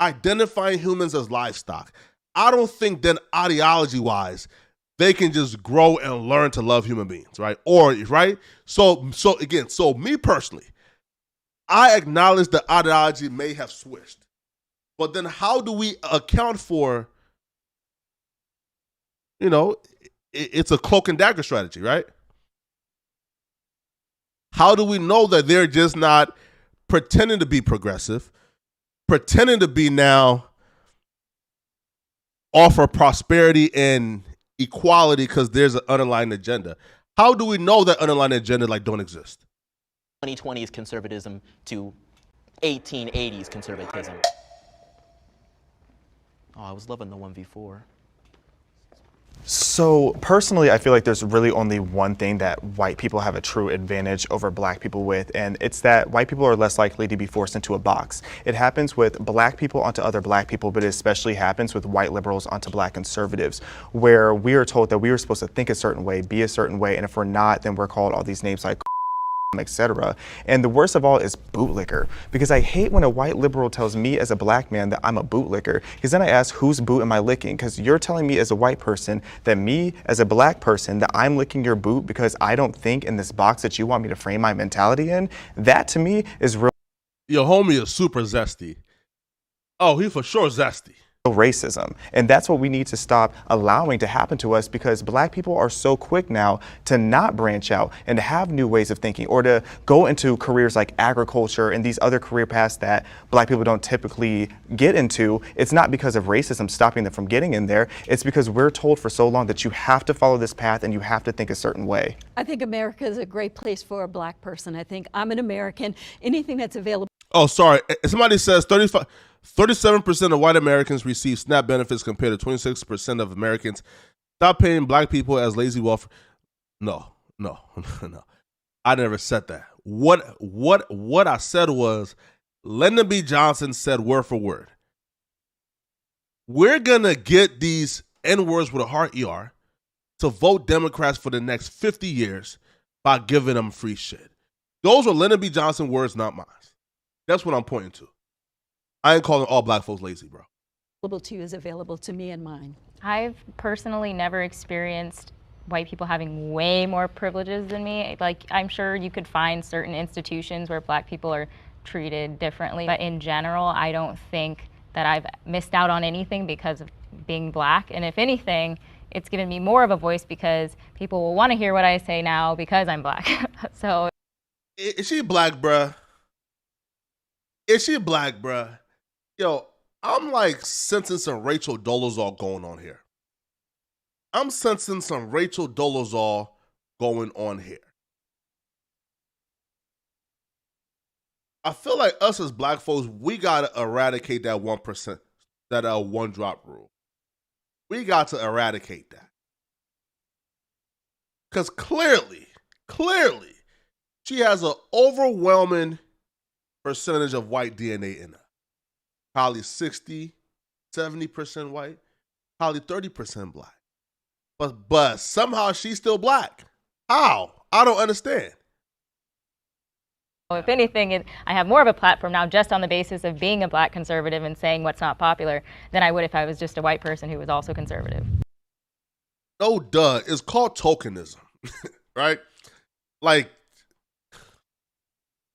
identifying humans as livestock, I don't think then ideology-wise they can just grow and learn to love human beings, right? Or, right? So me personally, I acknowledge the ideology may have switched. But then how do we account for, it's a cloak and dagger strategy, right? How do we know that they're just not pretending to be progressive, pretending to be now offer prosperity and equality because there's an underlying agenda? How do we know that underlying agenda don't exist? 2020s conservatism to 1880s conservatism. Oh, I was loving the 1v4. So personally, I feel like there's really only one thing that white people have a true advantage over black people with, and it's that white people are less likely to be forced into a box. It happens with black people onto other black people, but it especially happens with white liberals onto black conservatives, where we are told that we are supposed to think a certain way, be a certain way, and if we're not, then we're called all these names like etc. And the worst of all is bootlicker, because I hate when a white liberal tells me as a black man that I'm a bootlicker, because then I ask, whose boot am I licking? Because you're telling me as a white person that me as a black person that I'm licking your boot because I don't think in this box that you want me to frame my mentality in. That to me is real. Your homie is super zesty. Oh, he for sure zesty. Racism. And that's what we need to stop allowing to happen to us, because black people are so quick now to not branch out and to have new ways of thinking, or to go into careers like agriculture and these other career paths that black people don't typically get into. It's not because of racism stopping them from getting in there. It's because we're told for so long that you have to follow this path and you have to think a certain way. I think America is a great place for a black person. I think I'm an American. Anything that's available. Oh, sorry. Somebody says 37% of white Americans receive SNAP benefits compared to 26% of Americans. Stop paying black people as lazy welfare. No. I never said that. What I said was, Lyndon B. Johnson said word for word, we're going to get these N-words with a hard ER to vote Democrats for the next 50 years by giving them free shit. Those are Lyndon B. Johnson words, not mine. That's what I'm pointing to. I ain't calling all black folks lazy, bro. Available to you is available to me and mine. I've personally never experienced white people having way more privileges than me. Like, I'm sure you could find certain institutions where black people are treated differently, but in general, I don't think that I've missed out on anything because of being black. And if anything, it's given me more of a voice because people will want to hear what I say now because I'm black. So, is she black, bruh? Is she black, bruh? Yo, I'm like sensing some Rachel Dolezal going on here. I'm sensing some Rachel Dolezal going on here. I feel like us as black folks, we gotta eradicate that 1%, that one drop rule. We got to eradicate that. Because clearly, she has an overwhelming percentage of white DNA in her. Probably 60, 70% white, probably 30% black. But somehow she's still black. How? I don't understand. If anything, I have more of a platform now just on the basis of being a black conservative and saying what's not popular than I would if I was just a white person who was also conservative. No, duh. It's called tokenism, right? Like,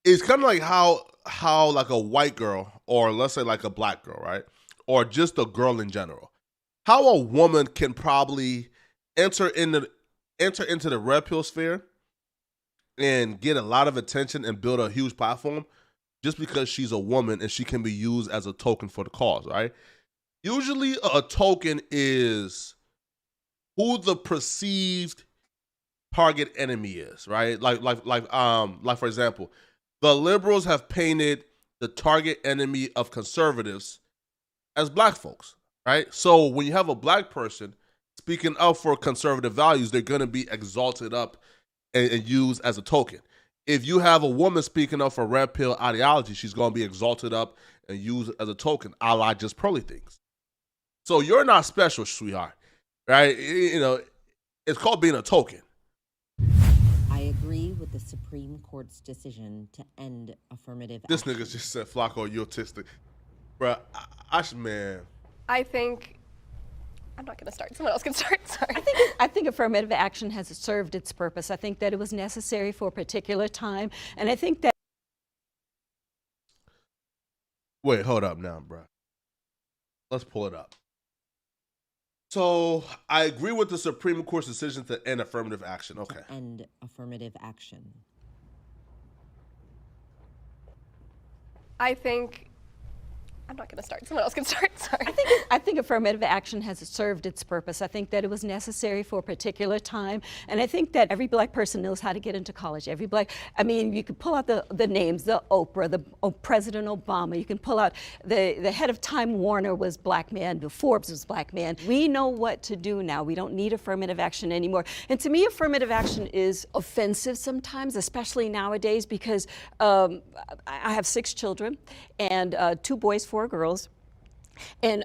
it's kind of like how like a white girl, or let's say like a black girl, right? Or just a girl in general. How a woman can probably enter into the red pill sphere and get a lot of attention and build a huge platform just because she's a woman and she can be used as a token for the cause, right? Usually a token is who the perceived target enemy is, right? Like for example, the liberals have painted the target enemy of conservatives as black folks, right? So when you have a black person speaking up for conservative values, they're going to be exalted up and used as a token. If you have a woman speaking up for red pill ideology, she's going to be exalted up and used as a token, a la just pearly things. So you're not special, sweetheart, right? You know, it's called being a token. I agree with the Supreme Court's decision to end affirmative This action. nigga just said, Flacco, you're autistic. Bruh, man. I think I'm not going to start. Someone else can start. Sorry. I think affirmative action has served its purpose. I think that it was necessary for a particular time, and I think that. Wait, hold up now, bro. Let's pull it up. So I agree with the Supreme Court's decision to end affirmative action. Okay. To end affirmative action. I think I'm not going to start. Someone else can start. Sorry. I think affirmative action has served its purpose. I think that it was necessary for a particular time. And I think that every black person knows how to get into college. I mean, you could pull out the names, the Oprah, President Obama. You can pull out the head of Time Warner was black man, the Forbes was black man. We know what to do now. We don't need affirmative action anymore. And to me, affirmative action is offensive sometimes, especially nowadays, because I have 6 children and 2 boys, 4 girls. And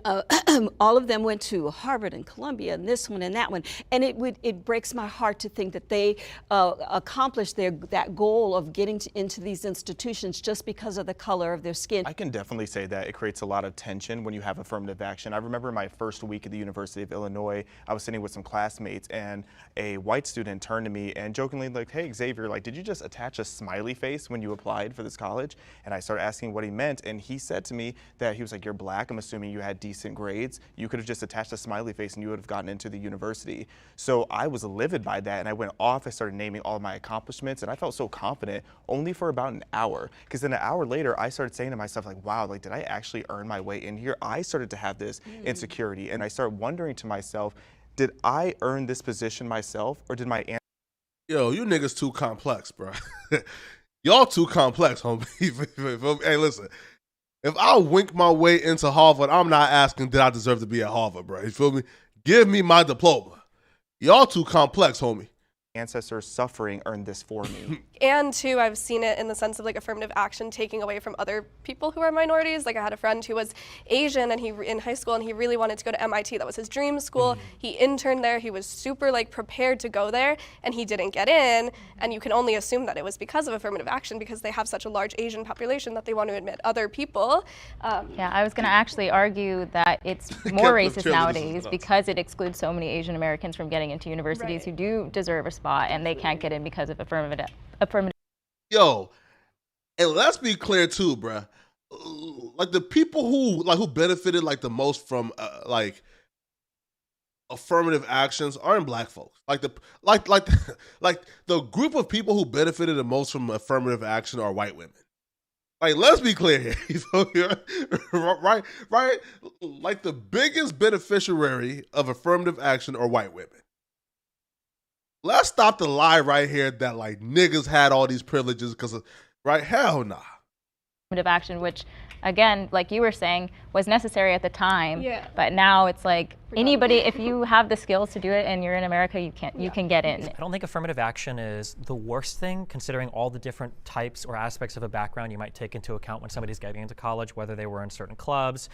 all of them went to Harvard and Columbia and this one and that one. And it breaks my heart to think that they accomplished that goal of getting into these institutions just because of the color of their skin. I can definitely say that it creates a lot of tension when you have affirmative action. I remember my first week at the University of Illinois, I was sitting with some classmates and a white student turned to me and jokingly like, hey, Xavier, like, did you just attach a smiley face when you applied for this college? And I started asking what he meant. And he said to me that he was like, you're black, I'm assuming you had decent grades, you could have just attached a smiley face and you would have gotten into the university. So I was livid by that and I went off, I started naming all of my accomplishments and I felt so confident only for about an hour. Because then an hour later, I started saying to myself like, wow, like did I actually earn my way in here? I started to have this insecurity and I started wondering to myself, did I earn this position myself or did my Yo, you niggas too complex, bro. Y'all too complex, homie. Hey, listen. If I wink my way into Harvard, I'm not asking did I deserve to be at Harvard, bro. You feel me? Give me my diploma. Y'all too complex, homie. Ancestors suffering earned this for me. And too, I've seen it in the sense of like affirmative action taking away from other people who are minorities. Like I had a friend who was Asian and he in high school and he really wanted to go to MIT. That was his dream school. He interned there. He was super like prepared to go there and he didn't get in. And you can only assume that it was because of affirmative action because they have such a large Asian population that they want to admit other people. Yeah, I was going to actually argue that it's more racist nowadays because it excludes so many Asian Americans from getting into universities who do deserve a spot and they can't get in because of affirmative. Yo, and let's be clear too, bruh. Like the people who benefited like the most from like affirmative actions aren't black folks. Like the group of people who benefited the most from affirmative action are white women. Like, let's be clear here. Right? Like the biggest beneficiary of affirmative action are white women. let's stop the lie right here that like niggas had all these privileges because of, right? Hell nah. Affirmative action, which again, like you were saying, was necessary at the time. Yeah. But now it's like anybody, if you have the skills to do it and you're in America, you can get in. I don't think affirmative action is the worst thing, considering all the different types or aspects of a background you might take into account when somebody's getting into college, whether they were in certain clubs,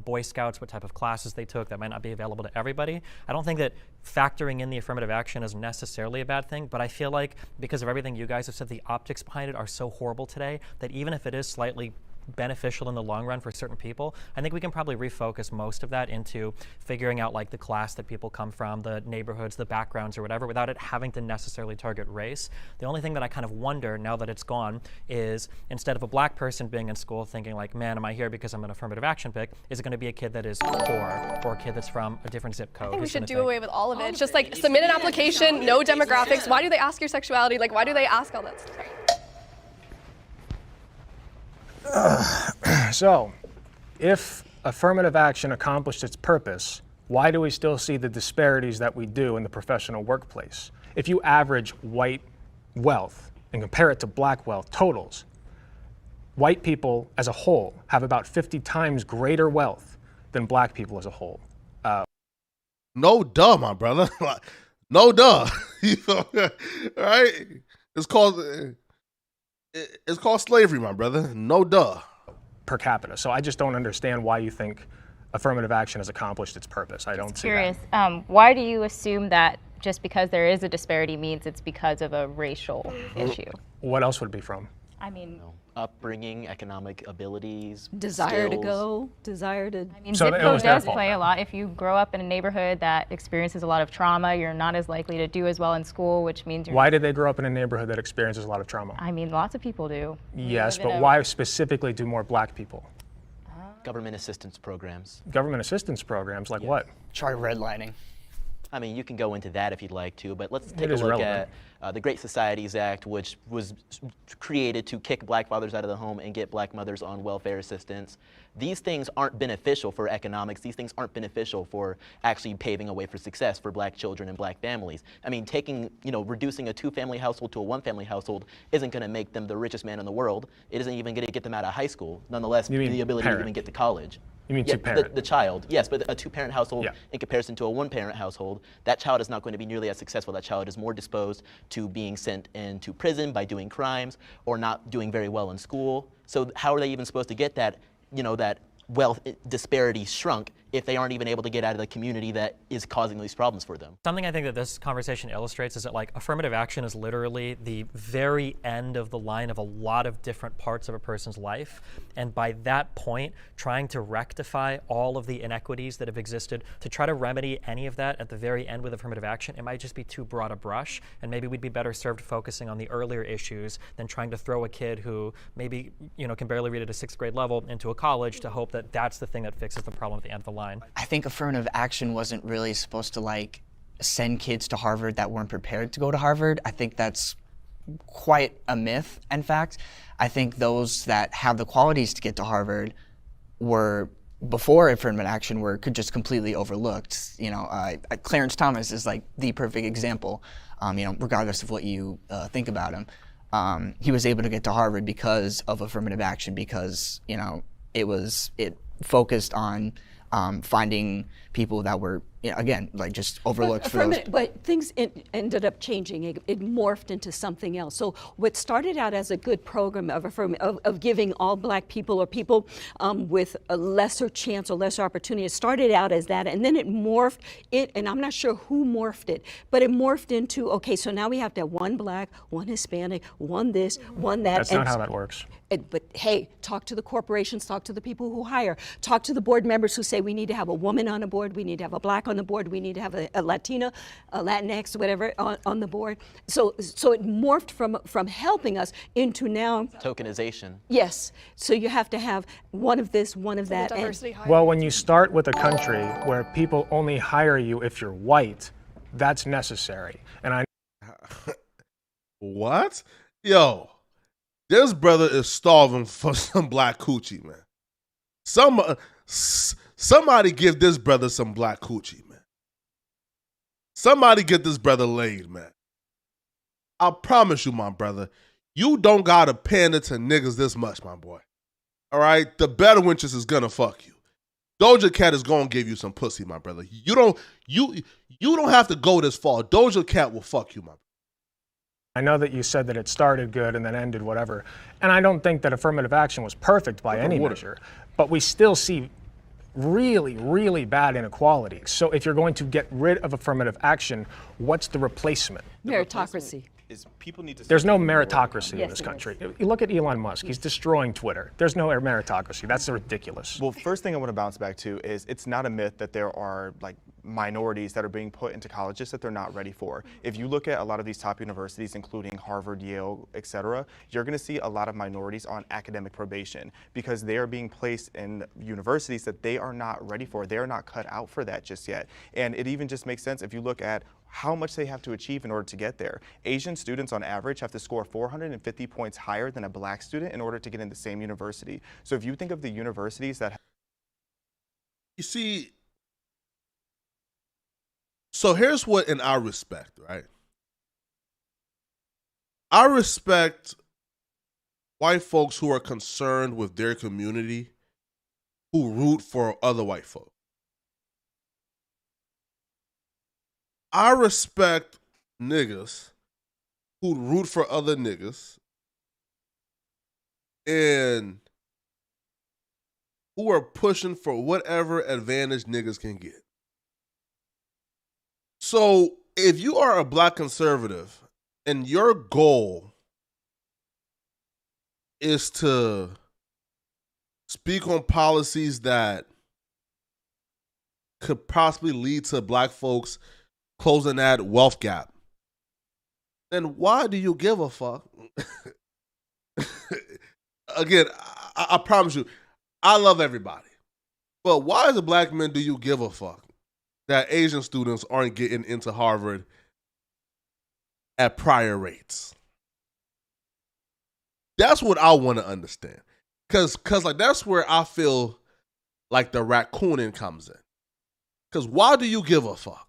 Boy Scouts, what type of classes they took, that might not be available to everybody. I don't think that factoring in the affirmative action is necessarily a bad thing, but I feel like because of everything you guys have said, the optics behind it are so horrible today that even if it is slightly beneficial in the long run for certain people, I think we can probably refocus most of that into figuring out like the class that people come from, the neighborhoods, the backgrounds or whatever, without it having to necessarily target race. The only thing that I kind of wonder now that it's gone is instead of a black person being in school thinking like, man, am I here because I'm an affirmative action pick, is it going to be a kid that is poor or a kid that's from a different zip code? I think we should do away with all of it. It's just like submit an application, no demographics. Why do they ask your sexuality? Like, why do they ask all that stuff? So, if affirmative action accomplished its purpose, why do we still see the disparities that we do in the professional workplace? If you average white wealth and compare it to black wealth totals, white people as a whole have about 50 times greater wealth than black people as a whole. No duh, my brother. No duh. Right? It's called slavery, my brother. No duh. Per capita. So I just don't understand why you think affirmative action has accomplished its purpose. I don't see that. Curious. Why do you assume that just because there is a disparity means it's because of a racial issue? What else would it be from? I mean, upbringing, economic abilities, desire skills. to go, desire to. I mean, zip code does play a lot. If you grow up in a neighborhood that experiences a lot of trauma, you're not as likely to do as well in school, which means you're. Why did they grow up in a neighborhood that experiences a lot of trauma? I mean, lots of people do. Yes, but why specifically do more black people? Government assistance programs. Government assistance programs, like what? Try redlining. I mean, you can go into that if you'd like to, but let's take a look relevant. at the Great Societies Act, which was created to kick black fathers out of the home and get black mothers on welfare assistance. These things aren't beneficial for economics. These things aren't beneficial for actually paving a way for success for black children and black families. I mean, reducing a two-family household to a one-family household isn't going to make them the richest man in the world. It isn't even going to get them out of high school. Nonetheless, the ability to even get to college. You mean two-parent? The child, yes, but a two-parent household in comparison to a one-parent household, that child is not going to be nearly as successful. That child is more disposed to being sent into prison by doing crimes or not doing very well in school. So how are they even supposed to get that, that wealth disparity shrunk if they aren't even able to get out of the community that is causing these problems for them? Something I think that this conversation illustrates is that like affirmative action is literally the very end of the line of a lot of different parts of a person's life. And by that point, trying to rectify all of the inequities that have existed, to try to remedy any of that at the very end with affirmative action, it might just be too broad a brush. And maybe we'd be better served focusing on the earlier issues than trying to throw a kid who maybe can barely read at a 6th grade level into a college to hope that that's the thing that fixes the problem at the end of the line. I think affirmative action wasn't really supposed to like send kids to Harvard that weren't prepared to go to Harvard. I think that's quite a myth, in fact. I think those that have the qualities to get to Harvard were, before affirmative action, could just completely overlooked. Clarence Thomas is like the perfect example, regardless of what you think about him. He was able to get to Harvard because of affirmative action, because, it focused on finding people that were, again, like just overlooked. But things ended up changing. It morphed into something else. So what started out as a good program of giving all black people or people with a lesser chance or lesser opportunity, it started out as that, and then it morphed and I'm not sure who morphed it, but it morphed into, okay, so now we have to have one black, one Hispanic, one this, one that. That's not how that works. But hey, talk to the corporations, talk to the people who hire, talk to the board members who say we need to have a woman on the board, we need to have a black on the board, we need to have a Latina, a Latinx, whatever on the board. So it morphed from helping us into now tokenization. Yes. So you have to have one of this, one of that. Well, when you start with a country where people only hire you if you're white, that's necessary. And What? Yo. This brother is starving for some black coochie, man. Somebody give this brother some black coochie, man. Somebody get this brother laid, man. I promise you, my brother, you don't gotta pander to niggas this much, my boy. All right? The better wenches is gonna fuck you. Doja Cat is gonna give you some pussy, my brother. You don't have to go this far. Doja Cat will fuck you, my brother. I know that you said that it started good and then ended whatever, and I don't think that affirmative action was perfect by any measure, but we still see really, really bad inequality. So if you're going to get rid of affirmative action, what's the replacement? Meritocracy. Is people need to There's no meritocracy in Yes, this it country. You look at Elon Musk, he's destroying Twitter. There's no meritocracy. That's ridiculous. Well, first thing I want to bounce back to is it's not a myth that there are like minorities that are being put into colleges that they're not ready for. If you look at a lot of these top universities, including Harvard, Yale, etc., you're going to see a lot of minorities on academic probation because they are being placed in universities that they are not ready for. They are not cut out for that just yet. And it even just makes sense if you look at how much they have to achieve in order to get there. Asian students on average have to score 450 points higher than a black student in order to get in the same university. So if you think of the universities that... You see, so here's what in our respect, right? I respect white folks who are concerned with their community, who root for other white folks. I respect niggas who root for other niggas and who are pushing for whatever advantage niggas can get. So if you are a black conservative and your goal is to speak on policies that could possibly lead to black folks closing that wealth gap, then why do you give a fuck? Again, I promise you, I love everybody. But why as a black man do you give a fuck that Asian students aren't getting into Harvard at prior rates? That's what I want to understand. Cause like that's where I feel like the raccooning comes in. Cause why do you give a fuck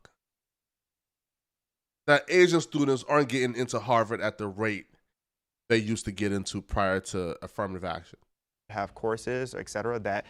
that Asian students aren't getting into Harvard at the rate they used to get into prior to affirmative action? Have courses, et cetera, that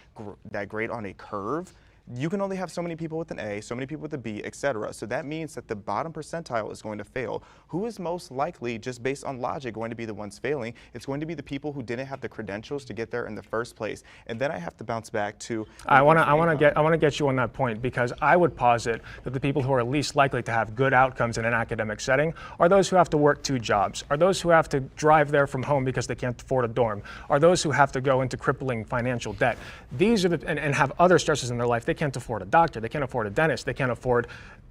grade on a curve. You can only have so many people with an A, so many people with a B, et cetera. So that means that the bottom percentile is going to fail. Who is most likely, just based on logic, going to be the ones failing? It's going to be the people who didn't have the credentials to get there in the first place. And then I have to bounce back to... I want to get you on that point, because I would posit that the people who are least likely to have good outcomes in an academic setting are those who have to work 2 jobs, are those who have to drive there from home because they can't afford a dorm, are those who have to go into crippling financial debt. These are and have other stresses in their life. They can't afford a doctor, they can't afford a dentist, they can't afford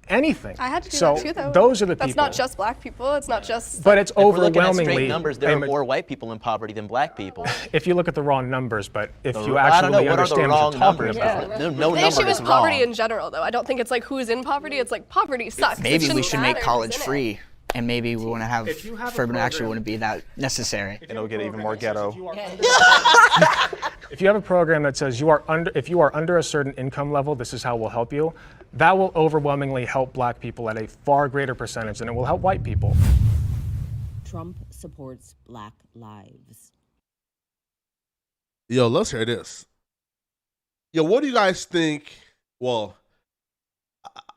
anything. I had to do that too, though. Those are the That's people. not just black people. It's not just. But it's If we're looking at overwhelmingly straight numbers, there are more white people in poverty than black people. If you look at the raw numbers, but if you I don't know, actually what are the understand wrong what you're talking numbers? about. No The number issue is is poverty wrong. in general, though. I don't think it's like who's in poverty. It's like poverty sucks. It Maybe we shouldn't should make matter college who's in it. free, and maybe we want to have affirmative action wouldn't be that necessary. It'll get even more ghetto. If you have a program that says if you are under a certain income level, this is how we'll help you, that will overwhelmingly help black people at a far greater percentage than it will help white people. Trump supports Black lives. Yo, let's hear this. Yo, what do you guys think? Well,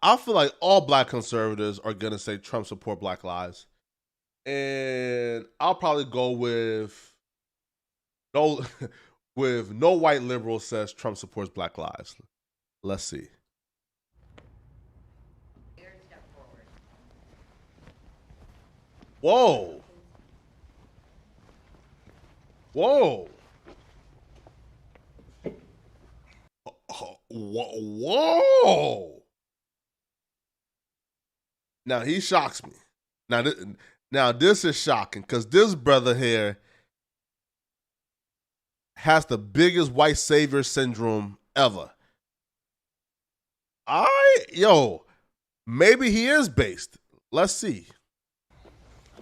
I feel like all black conservatives are going to say Trump support Black lives. And I'll probably go with no white liberal says Trump supports Black lives. Let's see. Whoa. Whoa. Whoa. Now he shocks me. Now this is shocking because this brother here has the biggest white savior syndrome ever. Maybe he is based. Let's see.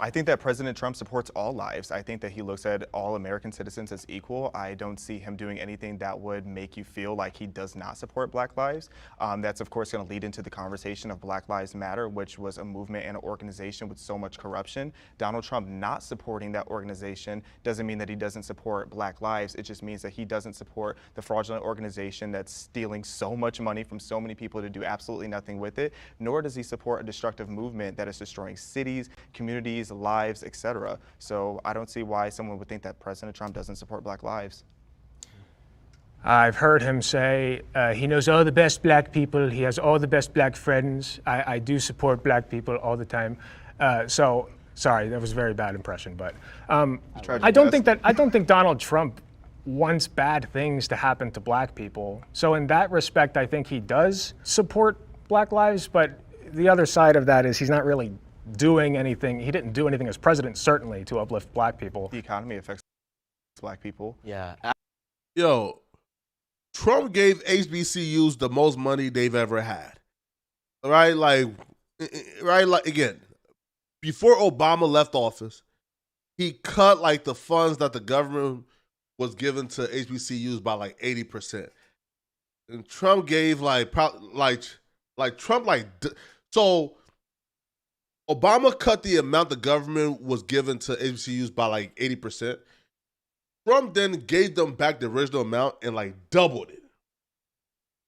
I think that President Trump supports all lives. I think that he looks at all American citizens as equal. I don't see him doing anything that would make you feel like he does not support Black lives. That's of course going to lead into the conversation of Black Lives Matter, which was a movement and an organization with so much corruption. Donald Trump not supporting that organization doesn't mean that he doesn't support Black lives. It just means that he doesn't support the fraudulent organization that's stealing so much money from so many people to do absolutely nothing with it, nor does he support a destructive movement that is destroying cities, communities, lives, etc. So I don't see why someone would think that President Trump doesn't support Black lives. I've heard him say he knows all the best Black people. He has all the best Black friends. I do support Black people all the time. So sorry, that was a very bad impression. But I don't think Donald Trump wants bad things to happen to Black people. So in that respect, I think he does support Black lives. But the other side of that is he's not really doing anything. He didn't do anything as president, certainly, to uplift Black people. The economy affects Black people. Yeah. Yo, Trump gave HBCUs the most money they've ever had. Right? Like, again, before Obama left office, he cut like the funds that the government was given to HBCUs by like 80%. And Trump gave so Obama cut the amount the government was given to HBCUs by like 80%. Trump then gave them back the original amount and like doubled it.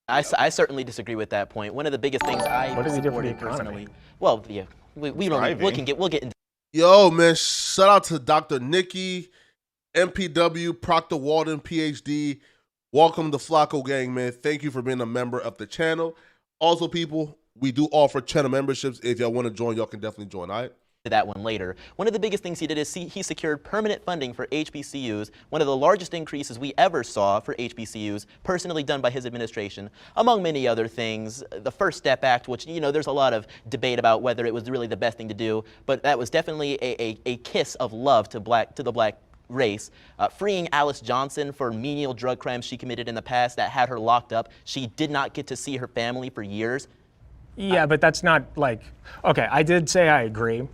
I certainly disagree with that point. One of the biggest things I supported personally. Well, yeah, we'll get into. Yo, man, shout out to Dr. Nikki, MPW, Proctor Walden, PhD. Welcome to Flacco Gang, man. Thank you for being a member of the channel. Also, people, we do offer channel memberships. If y'all want to join, y'all can definitely join, all right? That one later. One of the biggest things he did is he secured permanent funding for HBCUs, one of the largest increases we ever saw for HBCUs, personally done by his administration, among many other things. The First Step Act, which, you know, there's a lot of debate about whether it was really the best thing to do, but that was definitely a kiss of love to the black race. Freeing Alice Johnson for menial drug crimes she committed in the past that had her locked up. She did not get to see her family for years. Yeah, but that's not like, okay, I did say I agree.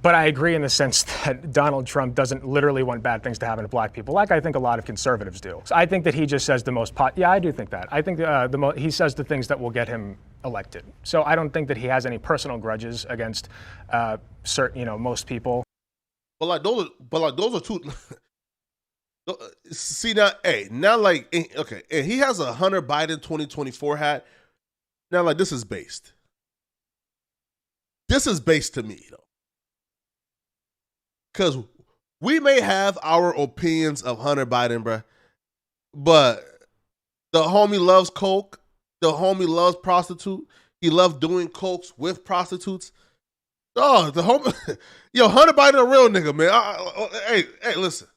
But I agree in the sense that Donald Trump doesn't literally want bad things to happen to Black people, like I think a lot of conservatives do. So I think that he just says the most yeah, I do think that. I think he says the things that will get him elected. So I don't think that he has any personal grudges against most people. But those are two. See now, okay, and he has a Hunter Biden 2024 hat. Now, like, this is based. This is based to me, though. Because we may have our opinions of Hunter Biden, bruh, but the homie loves coke. The homie loves prostitute. He loves doing cokes with prostitutes. Oh, the homie, yo, Hunter Biden a real nigga, man. Hey, listen.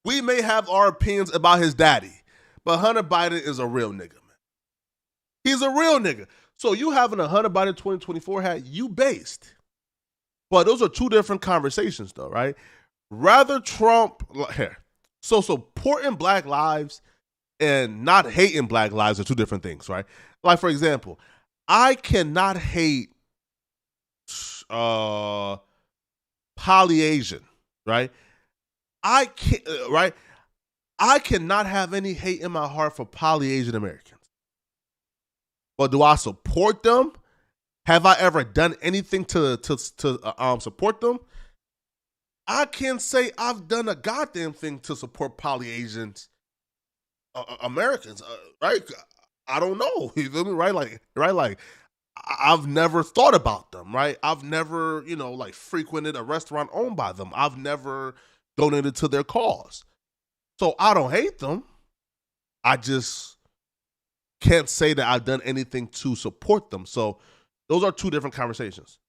We may have our opinions about his daddy, but Hunter Biden is a real nigga, man. He's a real nigga. So you having a Hunter Biden 2024 hat, you based. But those are two different conversations, though, right? Rather Trump, so supporting Black lives and not hating Black lives are two different things, right? Like, for example, I cannot hate poly-Asian, right? I cannot have any hate in my heart for poly-Asian Americans. But do I support them? Have I ever done anything to support them? I can't say I've done a goddamn thing to support poly-Asians Americans, right? I don't know. You feel me? Right? Like I've never thought about them, right? I've never, frequented a restaurant owned by them. I've never donated to their cause. So I don't hate them. I just can't say that I've done anything to support them. So those are two different conversations.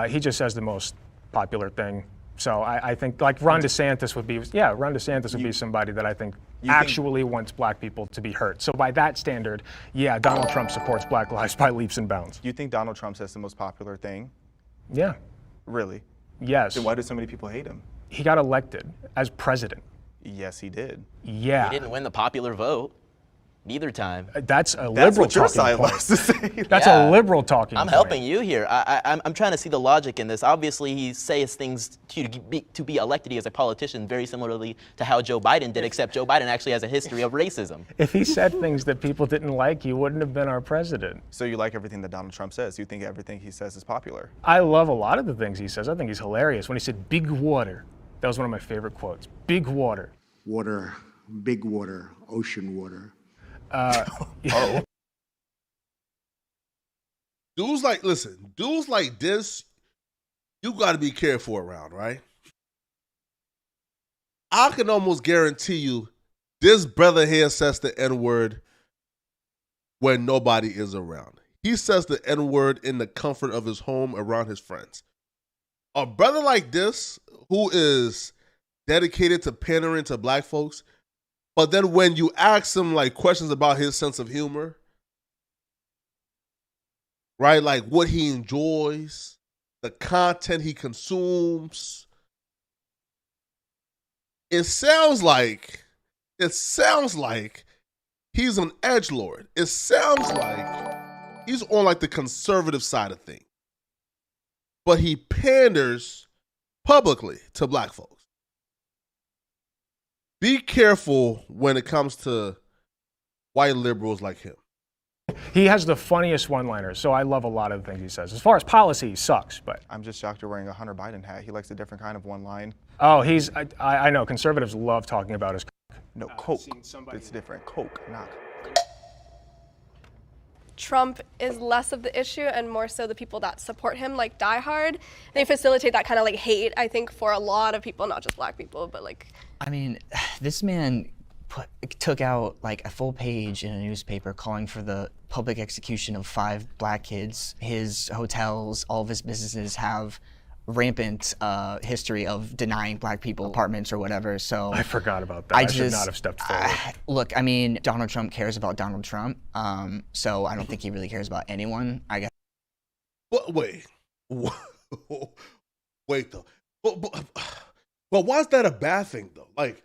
He just says the most popular thing. So I think like Ron DeSantis would be somebody that I think actually wants Black people to be hurt. So by that standard, yeah, Donald Trump supports Black lives by leaps and bounds. You think Donald Trump says the most popular thing? Yeah. Really? Yes. Then why do so many people hate him? He got elected as president. Yes, he did. Yeah. He didn't win the popular vote. Neither time. That's a That's liberal what your talking side point. loves to say. That's Yeah. a liberal talking I'm point. helping you here. I'm trying to see the logic in this. Obviously, he says things to be elected as a politician very similarly to how Joe Biden did, except Joe Biden actually has a history of racism. If he said things that people didn't like, he wouldn't have been our president. So you like everything that Donald Trump says? You think everything he says is popular? I love a lot of the things he says. I think he's hilarious. When he said big water, that was one of my favorite quotes. Big water. Water, big water, ocean water. Dudes like, listen, dudes like this, you got to be careful around, right? I can almost guarantee you this brother here says the N-word when nobody is around. He says the N-word in the comfort of his home around his friends. A brother like this who is dedicated to pandering to black folks, but then when you ask him like questions about his sense of humor, right? Like what he enjoys, the content he consumes, it sounds like he's an edgelord. It sounds like he's on like the conservative side of things. But he panders publicly to black folks. Be careful when it comes to white liberals like him. He has the funniest one-liners, so I love a lot of the things he says. As far as policy, he sucks, but... I'm just shocked you're wearing a Hunter Biden hat. He likes a different kind of one line. Oh, I know, conservatives love talking about his... No, Coke. It's different. Coke, not Trump is less of the issue and more so the people that support him, like Die Hard. They facilitate that kind of like hate, I think, for a lot of people, not just black people, but like... I mean, this man took out like a full page in a newspaper calling for the public execution of 5 black kids. His hotels, all of his businesses have rampant history of denying black people apartments or whatever. So I forgot about that. I should not have stepped forward. Look, I mean, Donald Trump cares about Donald Trump, so I don't think he really cares about anyone. I guess. Wait though. But why is that a bad thing though? Like,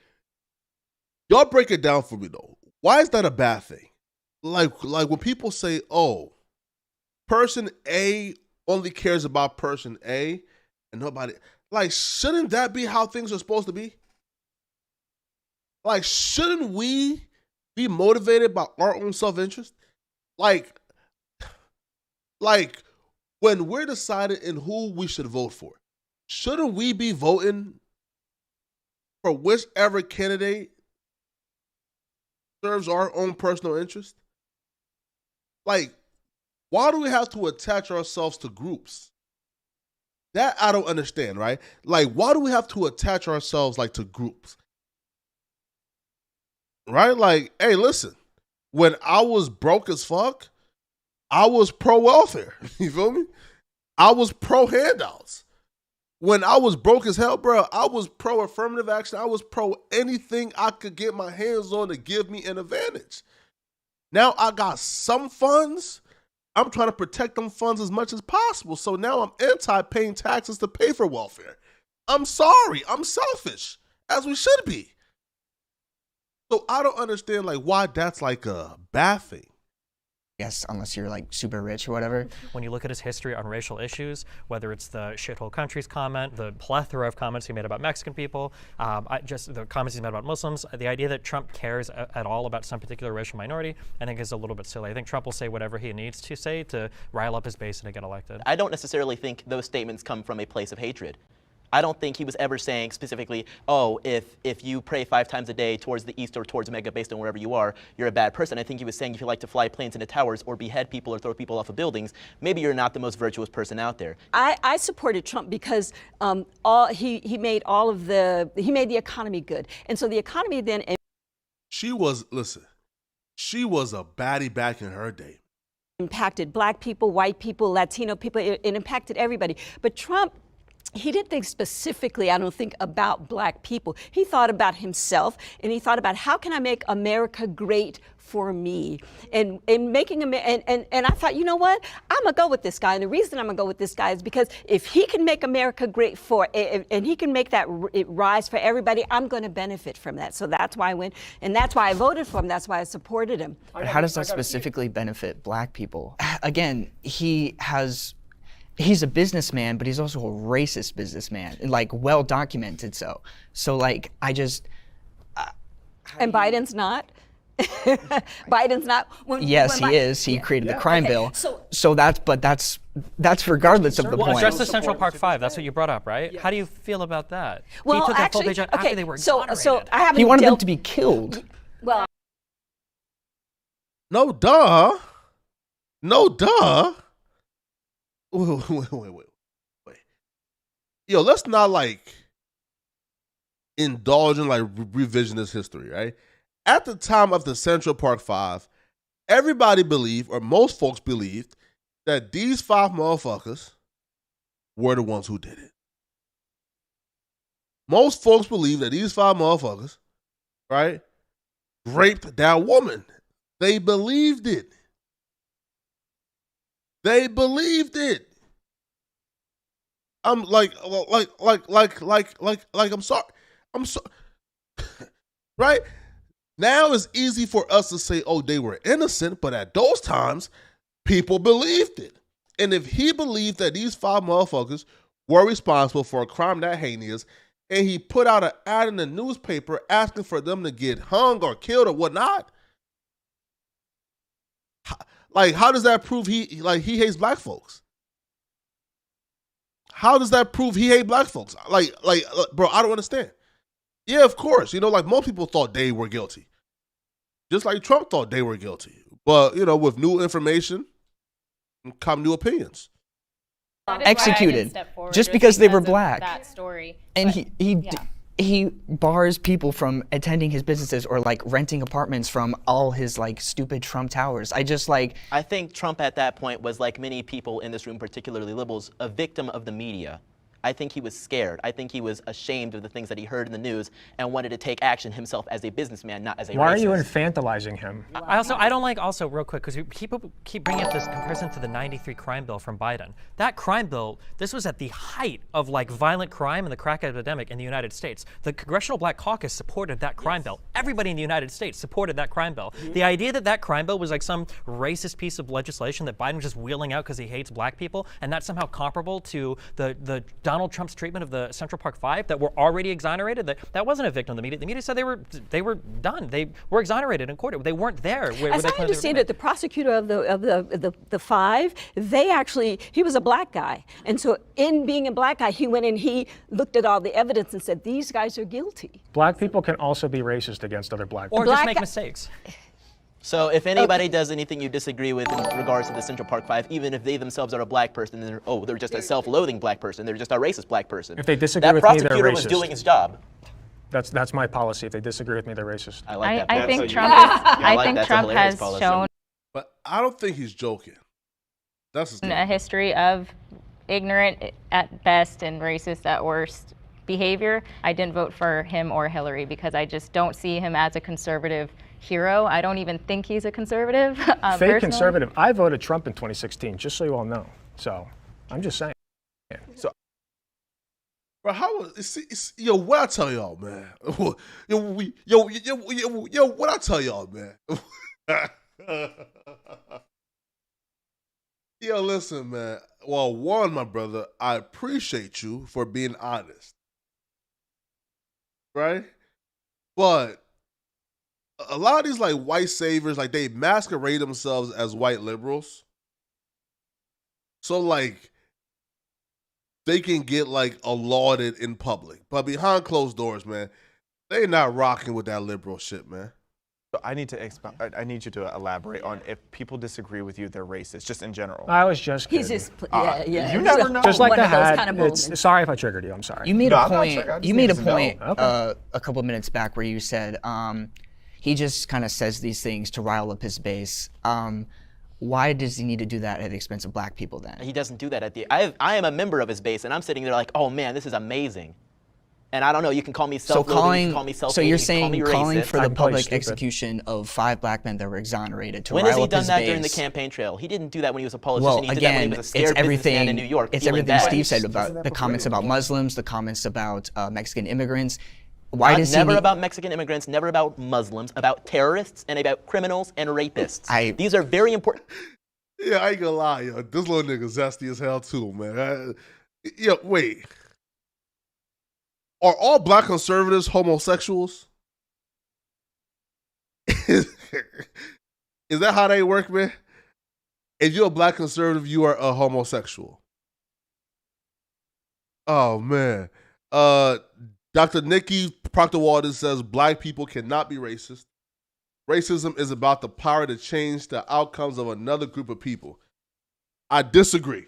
y'all break it down for me though. Why is that a bad thing? Like when people say, "Oh, person A only cares about person A," and nobody, like, shouldn't that be how things are supposed to be? Like, shouldn't we be motivated by our own self-interest? Like when we're deciding in who we should vote for, shouldn't we be voting for whichever candidate serves our own personal interest? Like, why do we have to attach ourselves to groups? That I don't understand, right? Like, why do we have to attach ourselves like to groups? Right? Like, hey, listen, when I was broke as fuck, I was pro-welfare. You feel me? I was pro-handouts. When I was broke as hell, bro, I was pro-affirmative action. I was pro-anything I could get my hands on to give me an advantage. Now I got some funds. I'm trying to protect them funds as much as possible. So now I'm anti-paying taxes to pay for welfare. I'm sorry. I'm selfish, as we should be. So I don't understand like why that's like a bad thing. Yes, unless you're like super rich or whatever. When you look at his history on racial issues, whether it's the shithole countries comment, the plethora of comments he made about Mexican people, just the comments he's made about Muslims, the idea that Trump cares at all about some particular racial minority, I think is a little bit silly. I think Trump will say whatever he needs to say to rile up his base and to get elected. I don't necessarily think those statements come from a place of hatred. I don't think he was ever saying specifically, oh, if you pray 5 times a day towards the east or towards Mecca based on wherever you are, you're a bad person. I think he was saying if you like to fly planes into towers or behead people or throw people off of buildings, maybe you're not the most virtuous person out there. I supported Trump because he made the economy good. And so the economy then... She was a baddie back in her day. Impacted black people, white people, Latino people. It impacted everybody. But Trump he didn't think specifically, I don't think, about black people. He thought about himself, and he thought about how can I make America great for me, and making and I thought, you know what, I'm gonna go with this guy, and the reason I'm gonna go with this guy is because if he can make America great and he can make that it rise for everybody, I'm gonna benefit from that. So that's why I went, and that's why I voted for him. That's why I supported him. How does that specifically benefit black people? Again, he's a businessman, but he's also a racist businessman, like well documented. So like and Biden's not. Biden's not. Yes, he is. He created the crime bill. So that's regardless of the point. Address the Central Park Five. That's what you brought up, right? Yes. How do you feel about that? Well, he took actually, that full page after they were exonerated. So I haven't. He wanted them to be killed. Well, no duh. Wait. Yo, let's not like indulge in like revisionist history, right? At the time of the Central Park Five, everybody believed, or most folks believed, that these 5 motherfuckers were the ones who did it. Most folks believe that these 5 motherfuckers, right, raped that woman. They believed it. I'm like, I'm sorry. Right? Now it's easy for us to say, oh, they were innocent, but at those times, people believed it. And if he believed that these 5 motherfuckers were responsible for a crime that heinous, and he put out an ad in the newspaper asking for them to get hung or killed or whatnot, like, how does that prove he hates black folks? How does that prove he hates black folks? Like, bro, I don't understand. Yeah, of course. You know, like most people thought they were guilty. Just like Trump thought they were guilty. But, you know, with new information, come new opinions. Executed just because they were black. That story. And he bars people from attending his businesses or like renting apartments from all his like stupid Trump towers. I think Trump at that point was, like many people in this room, particularly liberals, a victim of the media. I think he was scared. I think he was ashamed of the things that he heard in the news and wanted to take action himself as a businessman, not as a racist. Why are you infantilizing him? I don't like, also real quick, because people keep bringing up this comparison to the '93 crime bill from Biden. That crime bill, this was at the height of like violent crime and the crack epidemic in the United States. The Congressional Black Caucus supported that crime bill. Everybody in the United States supported that crime bill. The idea that that crime bill was like some racist piece of legislation that Biden was just wheeling out because he hates black people, and that's somehow comparable to the Donald Trump's treatment of the Central Park Five that were already exonerated, that wasn't a victim of the media. The media said they were done. They were exonerated in court. They weren't there. As I understand it, the prosecutor of the 5, he was a black guy, and so in being a black guy, he went and he looked at all the evidence and said these guys are guilty. Black people can also be racist against other black people. Or just make mistakes. So if anybody does anything you disagree with in regards to the Central Park Five, even if they themselves are a black person, then they're just a self-loathing black person, they're just a racist black person. If they disagree with me, they're racist. That prosecutor was doing his job. That's my policy. If they disagree with me, they're racist. I like that. I think Trump has shown, but I don't think he's joking. That's a history of ignorant at best and racist at worst behavior. I didn't vote for him or Hillary because I just don't see him as a conservative hero. I don't even think he's a conservative. Fake personally. Conservative. I voted Trump in 2016, just so you all know. So I'm just saying. So, bro, what I tell y'all, man? What I tell y'all, man? Yo, listen, man. Well, one, my brother, I appreciate you for being honest. Right? But a lot of these like white saviors, like they masquerade themselves as white liberals. So like they can get like lauded in public. But behind closed doors, man, they not rocking with that liberal shit, man. So I need you to elaborate on if people disagree with you, they're racist, just in general. I was just kidding. He's just, yeah. You never know. Just like One the of those hat. kind of moments. Sorry if I triggered you. I'm sorry. You made a point Okay. a couple of minutes back where you said he just kind of says these things to rile up his base. Why does he need to do that at the expense of black people then? He doesn't do that at the. I am a member of his base, and I'm sitting there like, oh man, this is amazing. And I don't know. You can call me self-loathing. You can call me self-hating. So you're you can call saying me calling racist. for the public execution of 5 black men that were exonerated to When rile has he up done his that base? during the campaign trail? He didn't do that when he was a politician. Well, he did that when again, he was a scared businessman in New York. It's feeling everything bad. Steve said about the comments about Muslims, the comments about Mexican immigrants. Why does he never need- about Mexican immigrants, never about Muslims, about terrorists and about criminals and rapists. These are very important. Yeah, I ain't gonna lie, yo. This little nigga zesty as hell too, man. Wait. Are all black conservatives homosexuals? Is that how they work, man? If you're a black conservative, you are a homosexual. Oh man. Dr. Nikki Proctor Waters says black people cannot be racist. Racism is about the power to change the outcomes of another group of people. I disagree.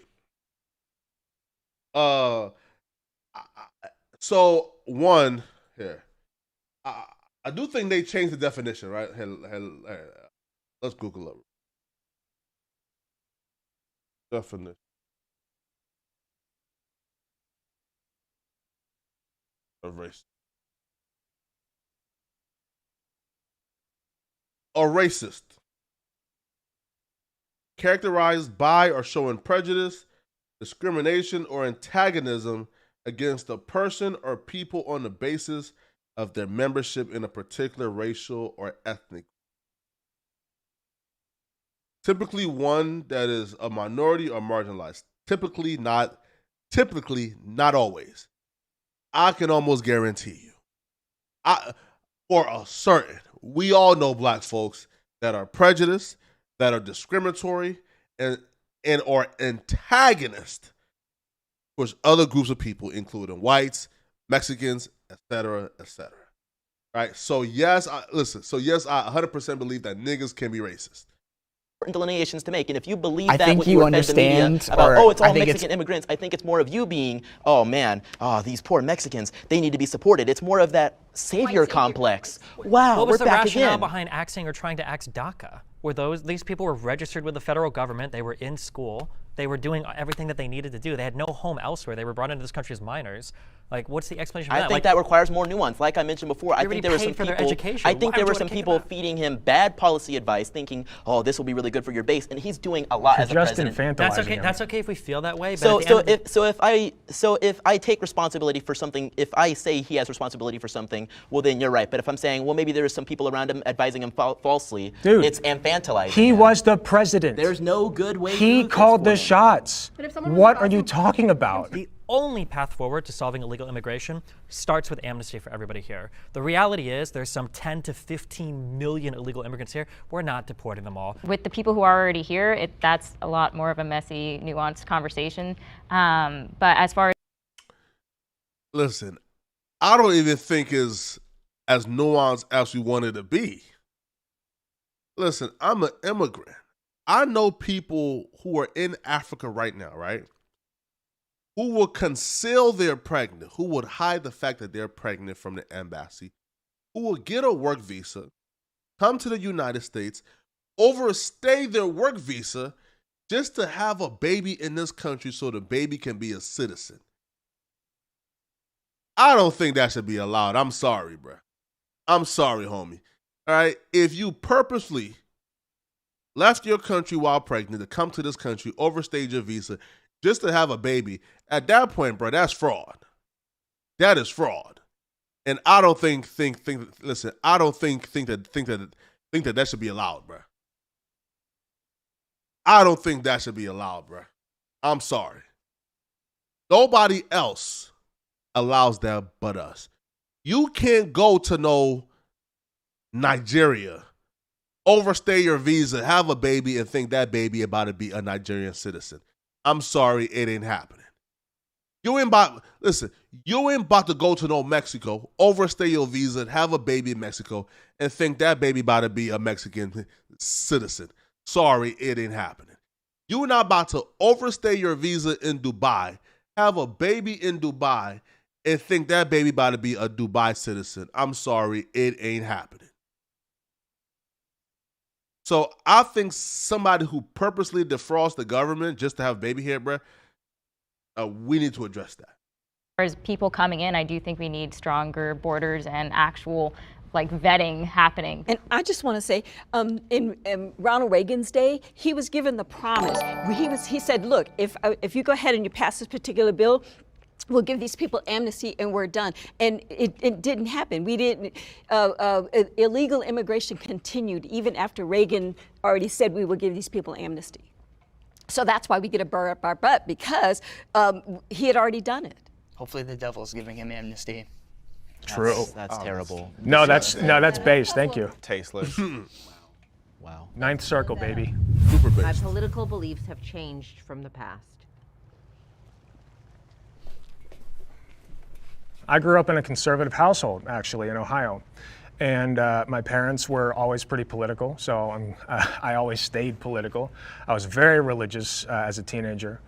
So one here, I do think they changed the definition, right? Let's Google it. Definition of race. A racist, characterized by or showing prejudice, discrimination, or antagonism against a person or people on the basis of their membership in a particular racial or ethnic. Typically one that is a minority or marginalized. Typically not always. I can almost guarantee you. For a certain, we all know black folks that are prejudiced, that are discriminatory, and or antagonist towards other groups of people, including whites, Mexicans, etc., etc. Right? So yes, I 100% believe that niggas can be racist. Delineations to make, and if you believe I that think what you were fed the media understand, about, or oh, it's I all think Mexican immigrants, I think it's more of you being, oh man, these poor Mexicans, they need to be supported. It's more of that savior complex. Wow, What was we're the back rationale again. behind axing or trying to axe DACA? These people were registered with the federal government, they were in school, they were doing everything that they needed to do. They had no home elsewhere. They were brought into this country as minors. Like, what's the explanation for that? I think that requires more nuance. Like I mentioned before, I think there were some for their people. education. I think Why there would were you some wanna kick people feeding him bad policy advice, thinking, "Oh, this will be really good for your base," and he's doing a lot as a president. That's okay. That's okay if we feel that way. But So, at the end of if I take responsibility for something, if I say he has responsibility for something, well then you're right. But if I'm saying, well, maybe there are some people around him advising him falsely, Dude, it's infantilizing. He was the president. There's no good way. He called the shots. What are you talking about? The only path forward to solving illegal immigration starts with amnesty for everybody here. The reality is there's some 10 to 15 million illegal immigrants here. We're not deporting them all. With the people who are already here, that's a lot more of a messy, nuanced conversation. But as far as Listen, I don't even think is as nuanced as we want it to be. Listen, I'm an immigrant. I know people who are in Africa right now, right? Who will conceal they're pregnant, who would hide the fact that they're pregnant from the embassy, who will get a work visa, come to the United States, overstay their work visa just to have a baby in this country so the baby can be a citizen. I don't think that should be allowed. I'm sorry, bro. I'm sorry, homie. All right? If you purposely left your country while pregnant to come to this country, overstayed your visa just to have a baby, at that point, bro, that's fraud. That is fraud. And I don't think that should be allowed, bro. I don't think that should be allowed, bro. I'm sorry. Nobody else allows that but us. You can't go to no Nigeria, overstay your visa, have a baby, and think that baby about to be a Nigerian citizen. I'm sorry, it ain't happening. You ain't about to go to no Mexico, overstay your visa, have a baby in Mexico, and think that baby about to be a Mexican citizen. Sorry, it ain't happening. You're not about to overstay your visa in Dubai, have a baby in Dubai, and think that baby about to be a Dubai citizen. I'm sorry, it ain't happening. So I think somebody who purposely defrauds the government just to have baby hair, bruh, we need to address that. As people coming in, I do think we need stronger borders and actual like vetting happening. And I just want to say, in Ronald Reagan's day, he was given the promise. He said, look, if you go ahead and you pass this particular bill, we'll give these people amnesty and we're done. And it didn't happen. We didn't. Illegal immigration continued even after Reagan already said we will give these people amnesty. So that's why we get a burr up our butt, because he had already done it. Hopefully the devil's giving him amnesty. True. That's terrible. No, that's base. Thank you. Tasteless. Wow. Ninth circle, baby. Super My based. political beliefs have changed from the past. I grew up in a conservative household, actually, in Ohio. And my parents were always pretty political, so I always stayed political. I was very religious as a teenager.